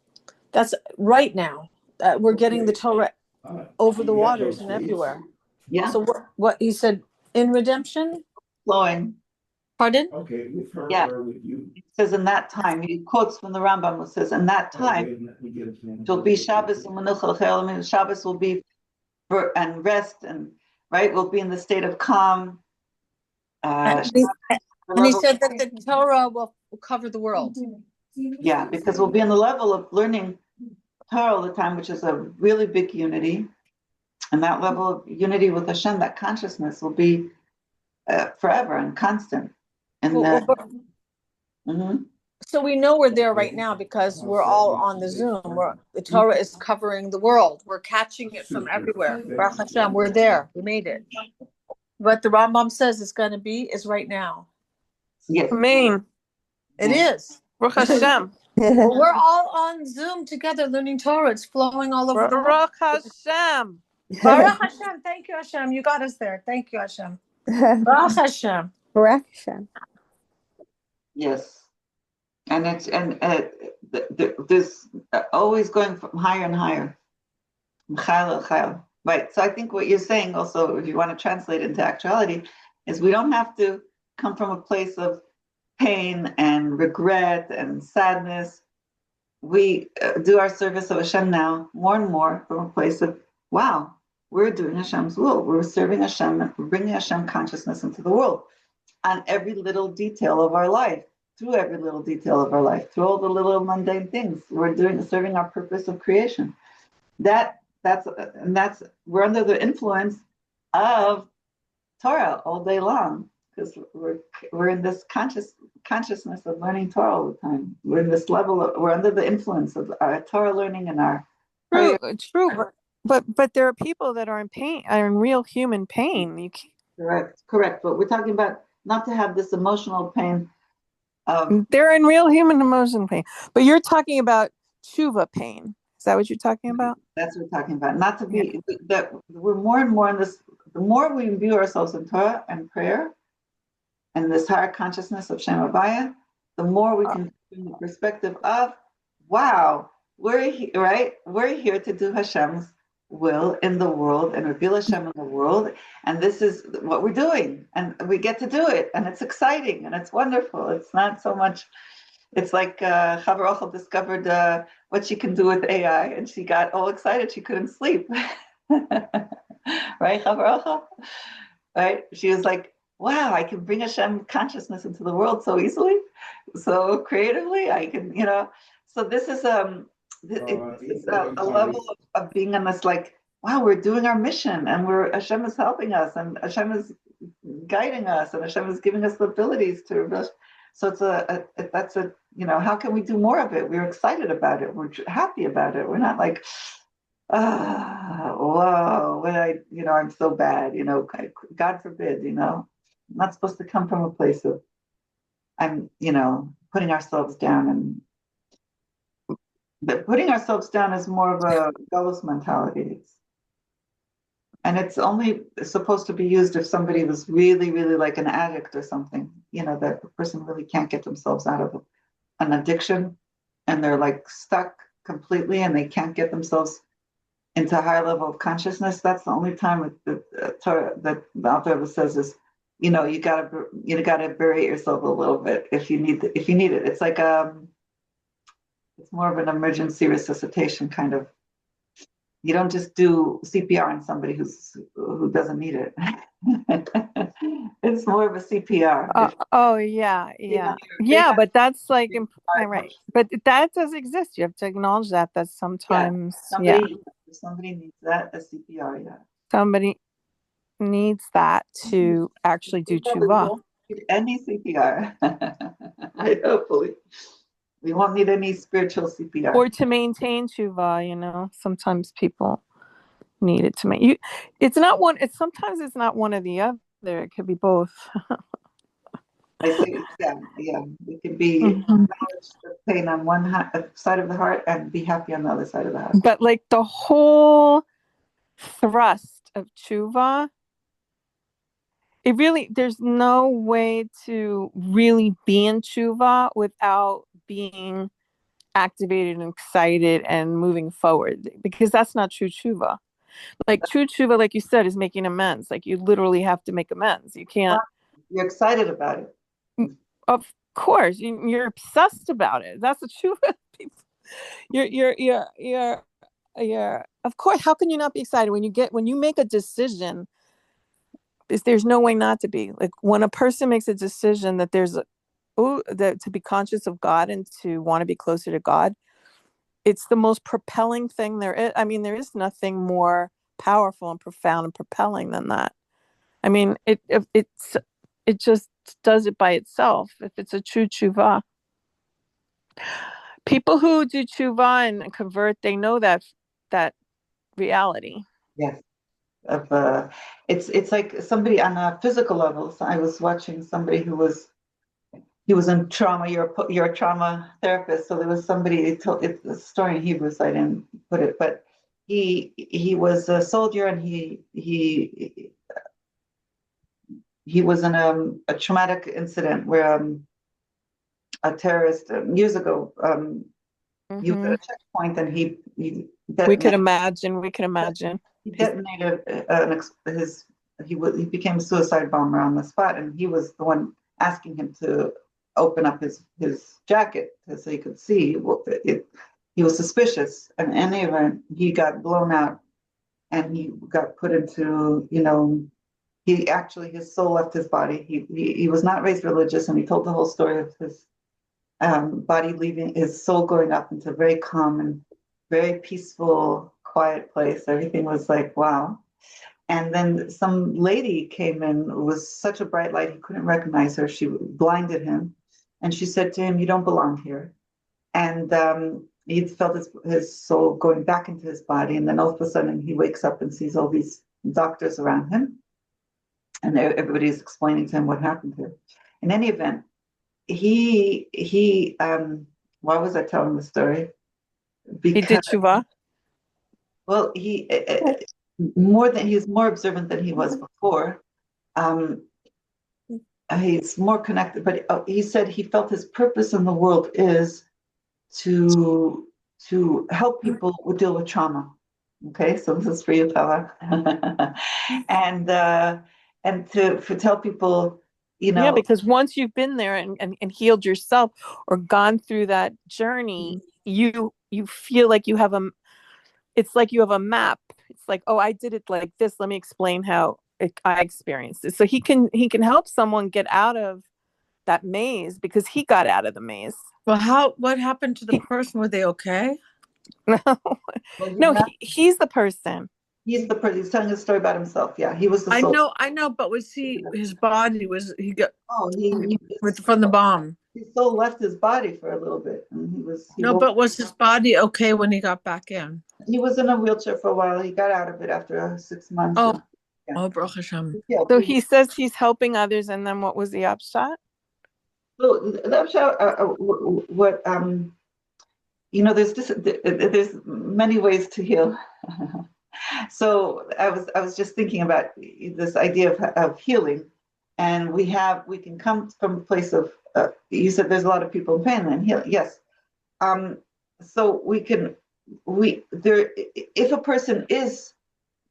That's right now. We're getting the Torah over the waters and everywhere. Yeah. So what he said in redemption? Flowing. Pardon? Okay, with her Yeah. or with you. It says in that time, he quotes from the Rambam, it says, in that time, it'll be Shabbos and Menucha. Shabbos will be and rest, and right, we'll be in the state of calm. And he said that the Torah will cover the world. Yeah, because we'll be in the level of learning Torah all the time, which is a really big unity. And that level of unity with Hashem, that consciousness will be forever and constant. And So we know we're there right now because we're all on the Zoom. The Torah is covering the world. We're catching it from everywhere. Baruch Hashem, we're there. We made it. What the Rambam says it's going to be is right now. yes, Amen. It is. Baruch Hashem. Well, we're all on Zoom together learning Torah. It's flowing all over the world. Baruch Hashem. Baruch Hashem. Thank you, Hashem. You got us there. Thank you, Hashem. Baruch Hashem. Baruch Hashem. yes. And it's there's always going from higher and higher. Right. So I think what you're saying also, if you want to translate into actuality, is we don't have to come from a place of pain and regret and sadness. We do our service of Hashem now more and more from a place of, wow, we're doing Hashem's will. We're serving Hashem, we're bringing Hashem consciousness into the world on every little detail of our life, through every little detail of our life, through all the little mundane things. We're serving our purpose of creation. That's we're under the influence of Torah all day long, because we're in this consciousness of learning Torah all the time. We're in this level we're under the influence of our Torah learning and our True. But there are people that are in pain, are in real human pain. You can't. correct. But we're talking about not to have this emotional pain. They're in real human emotion pain. But you're talking about tshuva pain. Is that what you're talking about? That's what we're talking about. Not to be that we're more and more in this. The more we imbue ourselves in Torah and prayer, and this higher consciousness of Shem Havaya, the more we can bring the perspective of, wow, we're here to do Hashem's will in the world and reveal Hashem in the world, and this is what we're doing, and we get to do it, and it's exciting and it's wonderful. It's not so much. It's like Chava Rochel discovered what she can do with AI, and she got all excited she couldn't sleep. Right, Chava Rochel? Right? She was like, wow, I can bring Hashem consciousness into the world so easily, so creatively. I can, So this is a level of being on this, like, wow, we're doing our mission, and Hashem is helping us, and Hashem is guiding us, and Hashem is giving us the abilities to. So it's how can we do more of it? We're excited about it. We're happy about it. We're not like, whoa, I'm so bad. God forbid. I'm not supposed to come from a place of putting ourselves down, but putting ourselves down is more of a galus mentality. And it's only supposed to be used if somebody was really, really like an addict or something. that the person really can't get themselves out of an addiction, and they're like stuck completely, and they can't get themselves into a higher level of consciousness. That's the only time that the author says is, you gotta bury yourself a little bit if you need it. It's like it's more of an emergency resuscitation kind of. You don't just do CPR on somebody who doesn't need it. It's more of a CPR. But that's like right. But that does exist. You have to acknowledge that sometimes somebody needs that as CPR. Yeah, somebody needs that to actually do tshuva. Won't need any CPR. Hopefully, we won't need any spiritual CPR or to maintain tshuva. Sometimes people need it to make it's not one. Sometimes it's not one or the other. It could be both. I think, yeah. We can be acknowledge the pain on one side of the heart and be happy on the other side of the heart. But like the whole thrust of tshuva, there's no way to really be in tshuva without being activated and excited and moving forward, because that's not true tshuva. Like true tshuva, like you said, is making amends. Like you literally have to make amends. You can't. You're excited about it. Of course, you're obsessed about it. That's the tshuva. You're. Of course, how can you not be excited when you make a decision? There's no way not to be. Like when a person makes a decision that that to be conscious of God and to want to be closer to God, it's the most propelling thing there is. I mean, there is nothing more powerful and profound and propelling than that. I mean, it just does it by itself. If it's a true tshuva, people who do tshuva and convert, they know that reality. Yes. It's like somebody on a physical level. So I was watching somebody he was in trauma. You're a trauma therapist, so there was somebody. It's a story in Hebrew, so I didn't put it. But he was a soldier, and he was in a traumatic incident where a terrorist years ago he was at a checkpoint, and he we could imagine. He detonated he became a suicide bomber on the spot, and he was the one asking him to open up his jacket so he could see. He was suspicious, and in any event, he got blown out, and he got put into, his soul left his body. He was not raised religious, and he told the whole story of his body leaving, his soul going up into a very calm and very peaceful, quiet place. Everything was like, wow. And then some lady came in, it was such a bright light, he couldn't recognize her. She blinded him. And she said to him, "You don't belong here." And he felt his soul going back into his body. And then all of a sudden he wakes up and sees all these doctors around him. And everybody's explaining to him what happened to him. In any event, why was I telling the story? Because he did tshuva. Well, he's more observant than he was before. He's more connected, but he said he felt his purpose in the world is to help people deal with trauma. Okay, so this is for you, Tava. and to tell people, because once you've been there and healed yourself or gone through that journey, you feel like you have it's like you have a map. It's like, oh, I did it like this. Let me explain how I experienced it. So he can help someone get out of that maze, because he got out of the maze. Well, what happened to the person? Were they okay? No, he's the person. He's the person. He's telling a story about himself. Yeah, he was the soul. I know, but was his body, he got from the bomb? His soul left his body for a little bit, and but was his body okay when he got back in? He was in a wheelchair for a while. He got out of it after 6 months. Baruch Hashem. So he says he's helping others, and then what was the upshot? So the upshot, there's many ways to heal. So I was just thinking about this idea of healing, And we can come from a place of, you said there's a lot of people in pain and heal. Yes. So if a person is,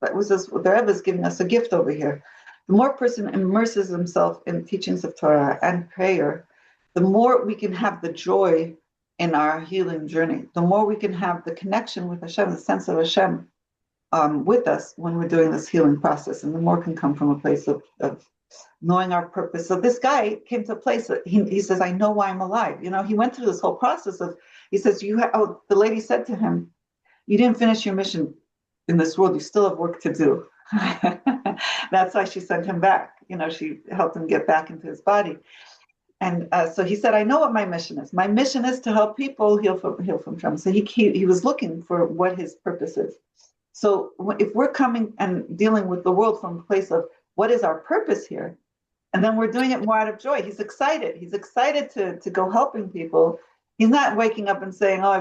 that was this, the Rebbe is giving us a gift over here. The more a person immerses himself in teachings of Torah and prayer, the more we can have the joy in our healing journey. The more we can have the connection with Hashem, the sense of Hashem with us when we're doing this healing process, and the more can come from a place of knowing our purpose. So this guy came to a place that he says, I know why I'm alive. He went through this whole process of, he says, the lady said to him, you didn't finish your mission in this world. You still have work to do. That's why she sent him back. She helped him get back into his body. And so he said, I know what my mission is. My mission is to help people heal from trauma. So he was looking for what his purpose is. So if we're coming and dealing with the world from a place of what is our purpose here, and then we're doing it more out of joy. He's excited. He's excited to go helping people. He's not waking up and saying, oh,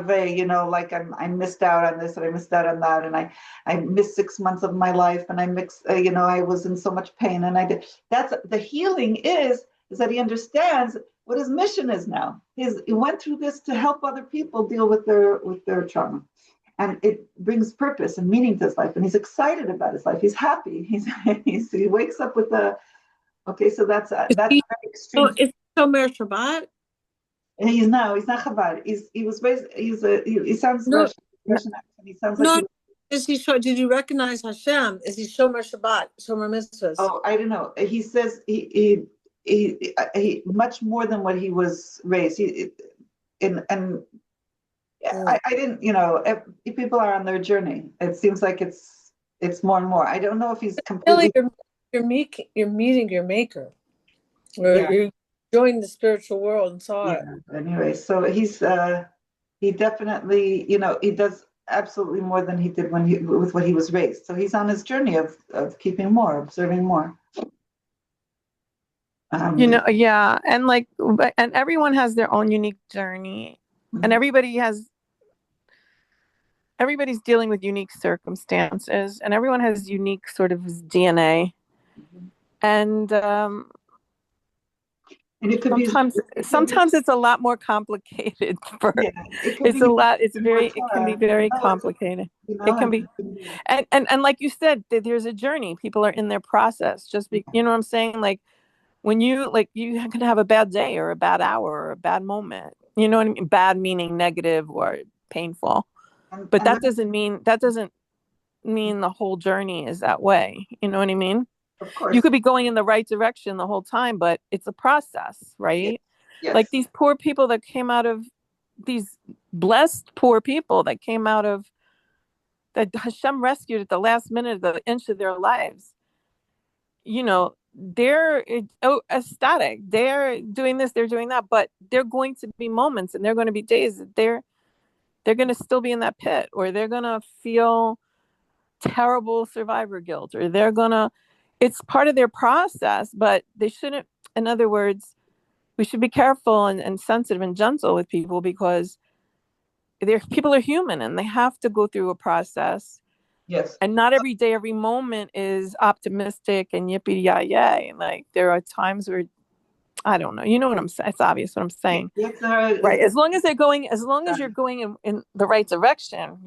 like I missed out on this and I missed out on that. And I missed 6 months of my life and I was in so much pain. And I did. That's the healing is that he understands what his mission is now. He went through this to help other people deal with their trauma. And it brings purpose and meaning to his life. And he's excited about his life. He's happy. He wakes up with okay, so that's very extreme. So it's Shomer Shabbat? He's not Chabad. He was raised, he sounds Russian. He sounds like did you recognize Hashem? Is he Shomer Shabbat, Shomer Mitzvahs? Oh, I don't know. He says he much more than what he was raised. I didn't, people are on their journey. It seems like it's more and more. I don't know if he's completely. Really, you're meeting your maker. You're enjoying the spiritual world inside. Yeah. Anyway, so he definitely, he does absolutely more than he did with what he was raised. So he's on his journey of keeping more, observing more. And and everyone has their own unique journey, and everybody's dealing with unique circumstances, and everyone has unique sort of DNA. And it could sometimes it's a lot more complicated. It can be very complicated. It can be, and like you said, there's a journey. People are in their process. You know what I'm saying? Like when you can have a bad day or a bad hour or a bad moment. You know what I mean? Bad meaning negative or painful. But that doesn't mean the whole journey is that way. You know what I mean? Of course. You could be going in the right direction the whole time, but it's a process, right? Yes. Like these poor people that came out of these blessed poor people that came out of that Hashem rescued at the last minute of the inch of their lives. They're ecstatic. They're doing this, they're doing that, but they're going to be moments and they're going to be days that they're going to still be in that pit, or they're going to feel terrible survivor guilt, or it's part of their process, but they shouldn't, in other words, we should be careful and sensitive and gentle with people because people are human and they have to go through a process. Yes. And not every day, every moment is optimistic and yippee-yay. Like there are times where, I don't know. You know what I'm saying? It's obvious what I'm saying. Yes, right. As long as you're going in the right direction,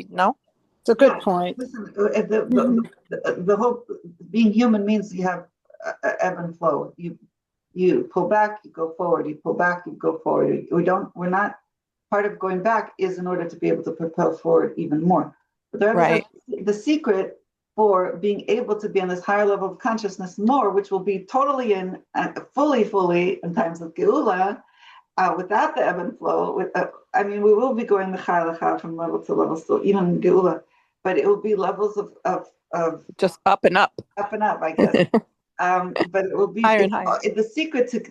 no? It's a good point. Listen, the whole being human means you have ebb and flow. You pull back, you go forward. You pull back, you go forward. We're not, part of going back is in order to be able to propel forward even more. But the secret for being able to be on this higher level of consciousness more, which will be totally fully in times of Geula, without the ebb and flow. We will be going from level to level still, even in Geula, but it will be levels of just up and up, I guess. But it will be higher and higher. The secret to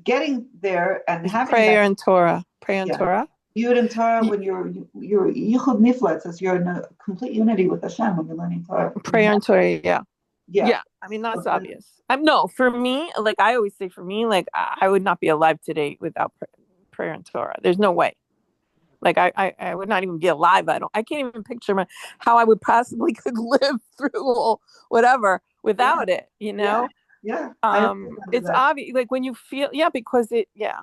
getting there and having prayer and Torah. Torah. Yud and Torah, when you're Yichud Nifla, it says you're in a complete unity with Hashem when you're learning Torah. Prayer and Torah, yeah. That's obvious. For me, like I always say, I would not be alive today without prayer and Torah. There's no way. Like I would not even be alive. I can't even picture how I would possibly could live through whatever without it. Yeah. I understand It's that. obvious, like when you feel, because Yeah.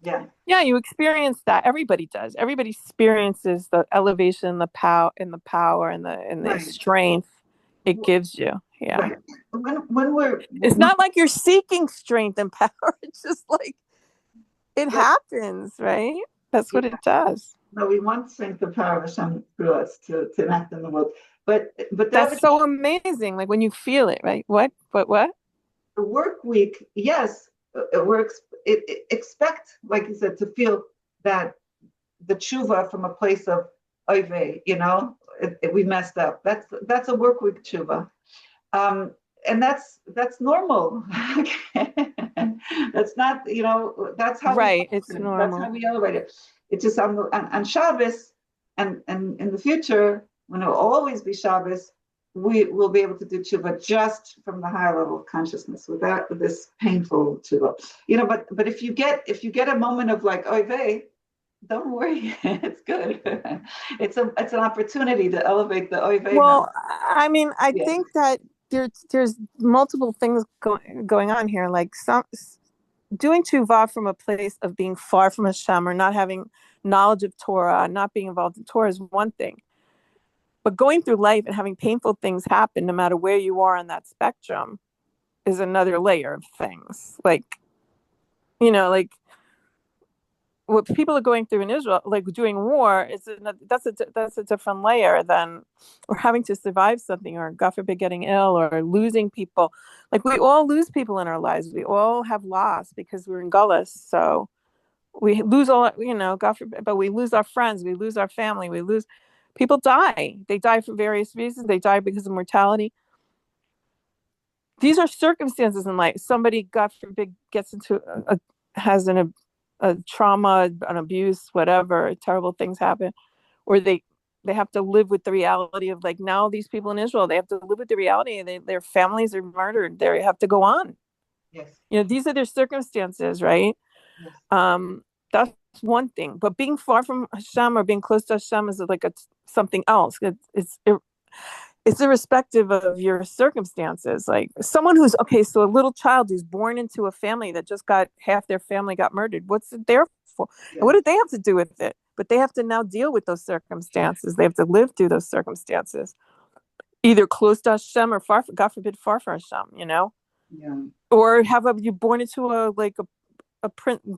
you experience that. Everybody does. Everybody experiences the elevation, the power, and the Right. strength it gives you. Yeah. Right. When we're It's not like you're seeking strength and power. It's just like it but, happens, right? That's yeah, what it does. no, we want strength, the power of Hashem through us to enact in the world. But the That's other so amazing. Like when you feel it, right? What? But what? the work week, yes, expect, like you said, to feel that the tshuva from a place of oive, we messed up. That's a work week tshuva. And that's normal. That's not, that's how we Right. It's function. That's how normal. we elevate it. It's just on Shabbos and in the future, when it will always be Shabbos, we will be able to do tshuva just from the higher level of consciousness without this painful tshuva. But if you get a moment of like oy vey, don't worry, it's good. It's an opportunity to elevate the oy vey. Well, I mean, I Yeah. think that there's multiple things going on here. Like some doing tshuva from a place of being far from Hashem or not having knowledge of Torah, not being involved in Torah is one thing. But going through life and having painful things happen, no matter where you are on that spectrum, is another layer of things. Like, like what people are going through in Israel, like doing war, that's a different layer than or having to survive something, or God forbid getting ill, or losing people. Like we all lose people in our lives. We all have loss because we're in Gullus. So we lose all, God forbid, but we lose our friends, we lose our family, we lose people die. They die for various reasons. They die because of mortality. These are circumstances in life. Somebody, God forbid, gets into has a trauma, an abuse, whatever, terrible things happen, or they have to live with the reality of, like, now these people in Israel, they have to live with the reality, their families are murdered, they have to go on. Yes. These are their circumstances, right? Yes. That's one thing, but being far from Hashem or being close to Hashem is like something else. It's irrespective of your circumstances. Like someone who's so a little child who's born into a family that just got half their family got murdered. What's it there for? Yeah. And what did they have to do with it? But they have to now deal with those circumstances. They have to live through those circumstances, either close to Hashem or far, God forbid, far from Hashem. Yeah. Or you born into a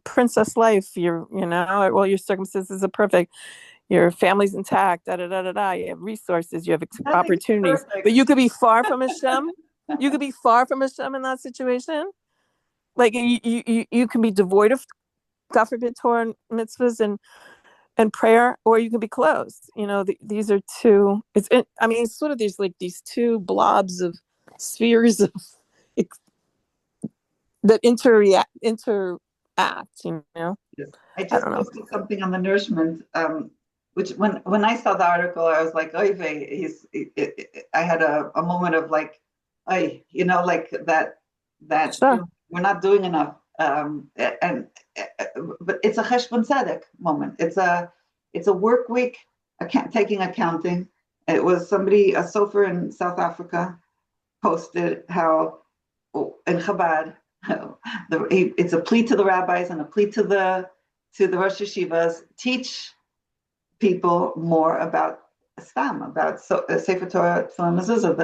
princess life. Well, your circumstances are perfect. Your family's intact, da da da da da. You have resources, you have opportunities, but you could be far from Hashem. You could be far from Hashem in that situation. Like you can be devoid of, God forbid, Torah and mitzvahs and prayer, or you can be close. These are two. It's sort of these two blobs of spheres of that interact. Yes. I I just don't know. posted something on the nourishment, which when I saw the article, I was like, "Oy vey." I had a moment of like, "Ay," like that Sure. we're not doing enough. But it's a cheshbon tzedek moment. It's a work week, taking accounting. It was somebody, a Sofer in South Africa, posted how in Chabad, it's a plea to the rabbis and a plea to the Rosh Yeshivas, teach people more about Stam, about Sefer Torah, Tefillin, Mezuzah.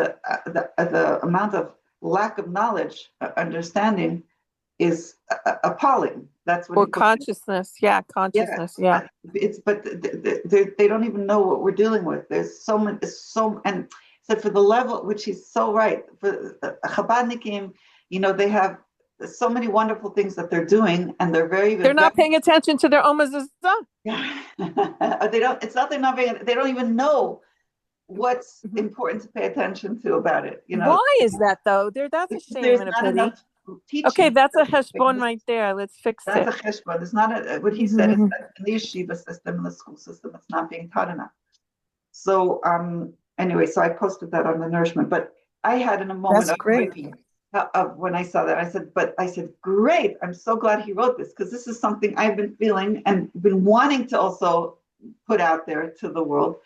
The amount of lack of knowledge, understanding is appalling. That's what. Or consciousness, consciousness, yeah. But they don't even know what we're dealing with. There's so much, and so for the level, which he's so right, for Chabadnikim, they have so many wonderful things that they're doing, and they're not paying attention to their own Mezuzah. They don't. It's not they're not paying. They don't even know what's important to pay attention to about it. Why is that though? That's a shame and a pity. Okay, that's a heshbon right there. Let's fix it. That's a cheshbon. It's not what he said is that in the yeshiva system, in the school system, it's not being taught enough. So anyway, so I posted that on the nourishment. But I had in a moment of when I saw that, I said, great, I'm so glad he wrote this, because this is something I've been feeling and been wanting to also put out there to the world.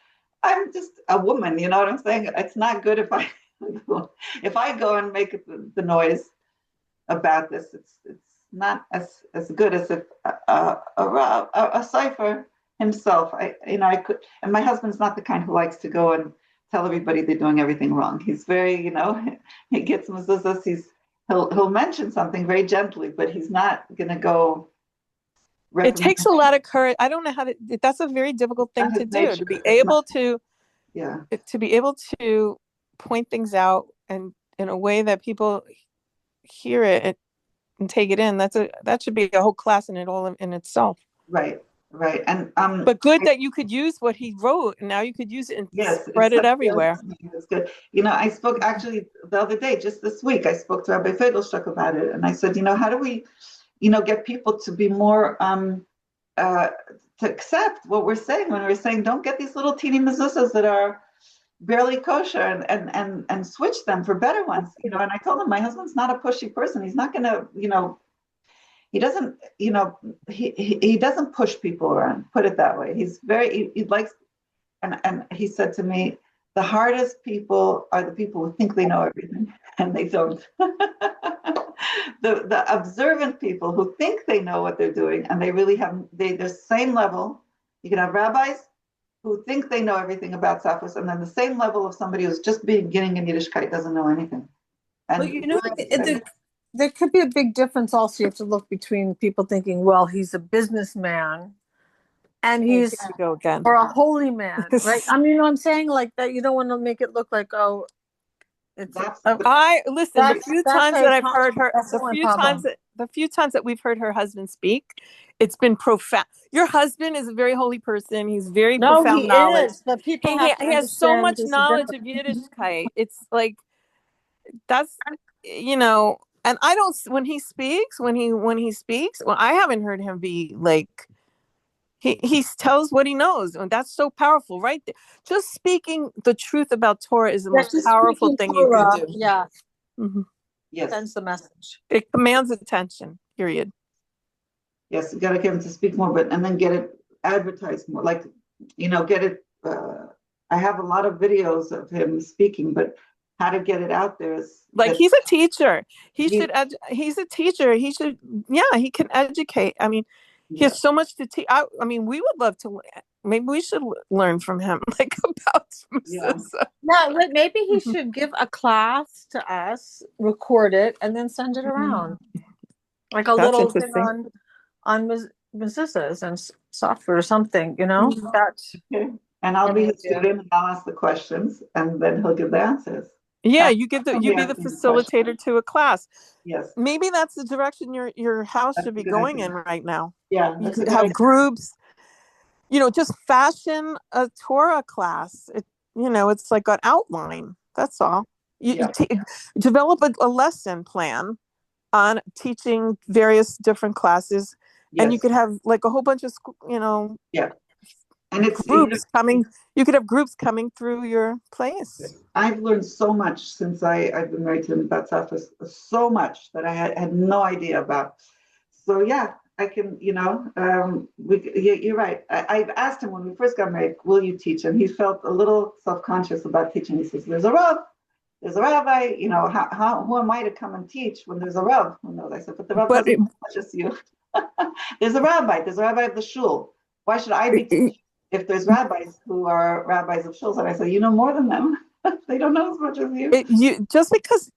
I'm just a woman, you know what I'm saying? It's not good if I go and make the noise. about this. It's not as good as if a cipher himself. I could, and my husband's not the kind who likes to go and tell everybody they're doing everything wrong. He's very, he gets mezuzahs. He'll mention something very gently, but he's not going to go. It takes a lot of courage. I don't know how to. That's a very difficult thing to do. To be able to point things out and in a way that people hear it and take it in. That should be a whole class in itself. Right. And but good that you could use what he wrote, and now you could use it and spread it everywhere. It's good. I spoke actually the other day, just this week, I spoke to Rabbi Fegelstruck about it, and I said, how do we, get people to be more to accept what we're saying when we're saying don't get these little teeny mezuzahs that are barely kosher and switch them for better ones. And I told him my husband's not a pushy person. He's not gonna, he doesn't, he doesn't push people around, put it that way. He's he likes, and he said to me, the hardest people are the people who think they know everything and they don't. The observant people who think they know what they're doing and they really have, they're the same level. You can have rabbis who think they know everything about Safras, and then the same level of somebody who's just beginning in Yiddishkeit doesn't know anything. And there could be a big difference also. You have to look between people thinking, well, he's a businessman and he's go again. or a holy man, right? I mean, I'm saying like that. You don't want to make it look like, oh, it's. I listen. The few times that I've heard her, the few times that we've heard her husband speak, it's been profound. Your husband is a very holy person. He's very profound knowledge. Is, but people he has so much knowledge of Yiddishkeit. It's like that's and I don't. When he speaks, well, I haven't heard him be like. He tells what he knows, and that's so powerful, right? Just speaking the truth about Torah is the most powerful thing you can do. Yeah. Mm-hmm. Yes. Sends the message. It commands attention. Period. Yes, you got to get him to speak more, and then get it advertised more. Like, get it. I have a lot of videos of him speaking, but how to get it out there is like he's a teacher. He's a teacher. He should. Yeah, he can educate. I mean. He has so much to teach. I mean, we would love to. Maybe we should learn from him, like about Mezuzah. No, maybe he should give a class to us, record it, and then send it around, like a little thing on Mezuzahs and Sofer or something. That's okay. And I'll be his student, and I'll ask the questions, and then he'll give the answers. Yeah, you be the facilitator to a class. Yes. Maybe that's the direction your house should be going in right now. Yeah. You could have groups, just fashion a Torah class. It's like an outline. That's all. You develop a lesson plan on teaching various different classes. Yes. And you could have like a whole bunch of, and it's groups coming. You could have groups coming through your place. I've learned so much since I've been married to him about Safras, so much that I had no idea about. So I can, you're right. I've asked him when we first got married, will you teach? And he felt a little self-conscious about teaching. He says, there's a Rav, there's a rabbi, who am I to come and teach when there's a Rav? Who knows? I said, but the Rav doesn't just you. There's a rabbi of the shul. Why should I be teaching? If there's rabbis who are rabbis of shuls, and I say, you know more than them. They don't know as much as you. Just because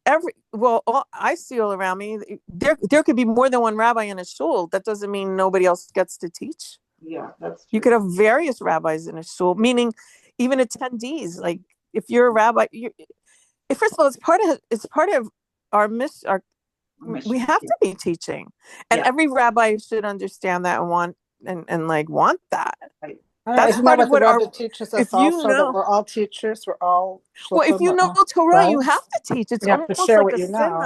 I see all around me, there could be more than one rabbi in a shul. That doesn't mean nobody else gets to teach. Yeah, that's true. You could have various rabbis in a shul, meaning even attendees. Like if you're a rabbi, first of all, it's part of our mission. We have to be teaching, and every rabbi should understand that and want that. Right. That's part of what the Rebbe teaches us also, that we're all teachers, we're all if you know Torah, you have to teach. It's almost like a sin not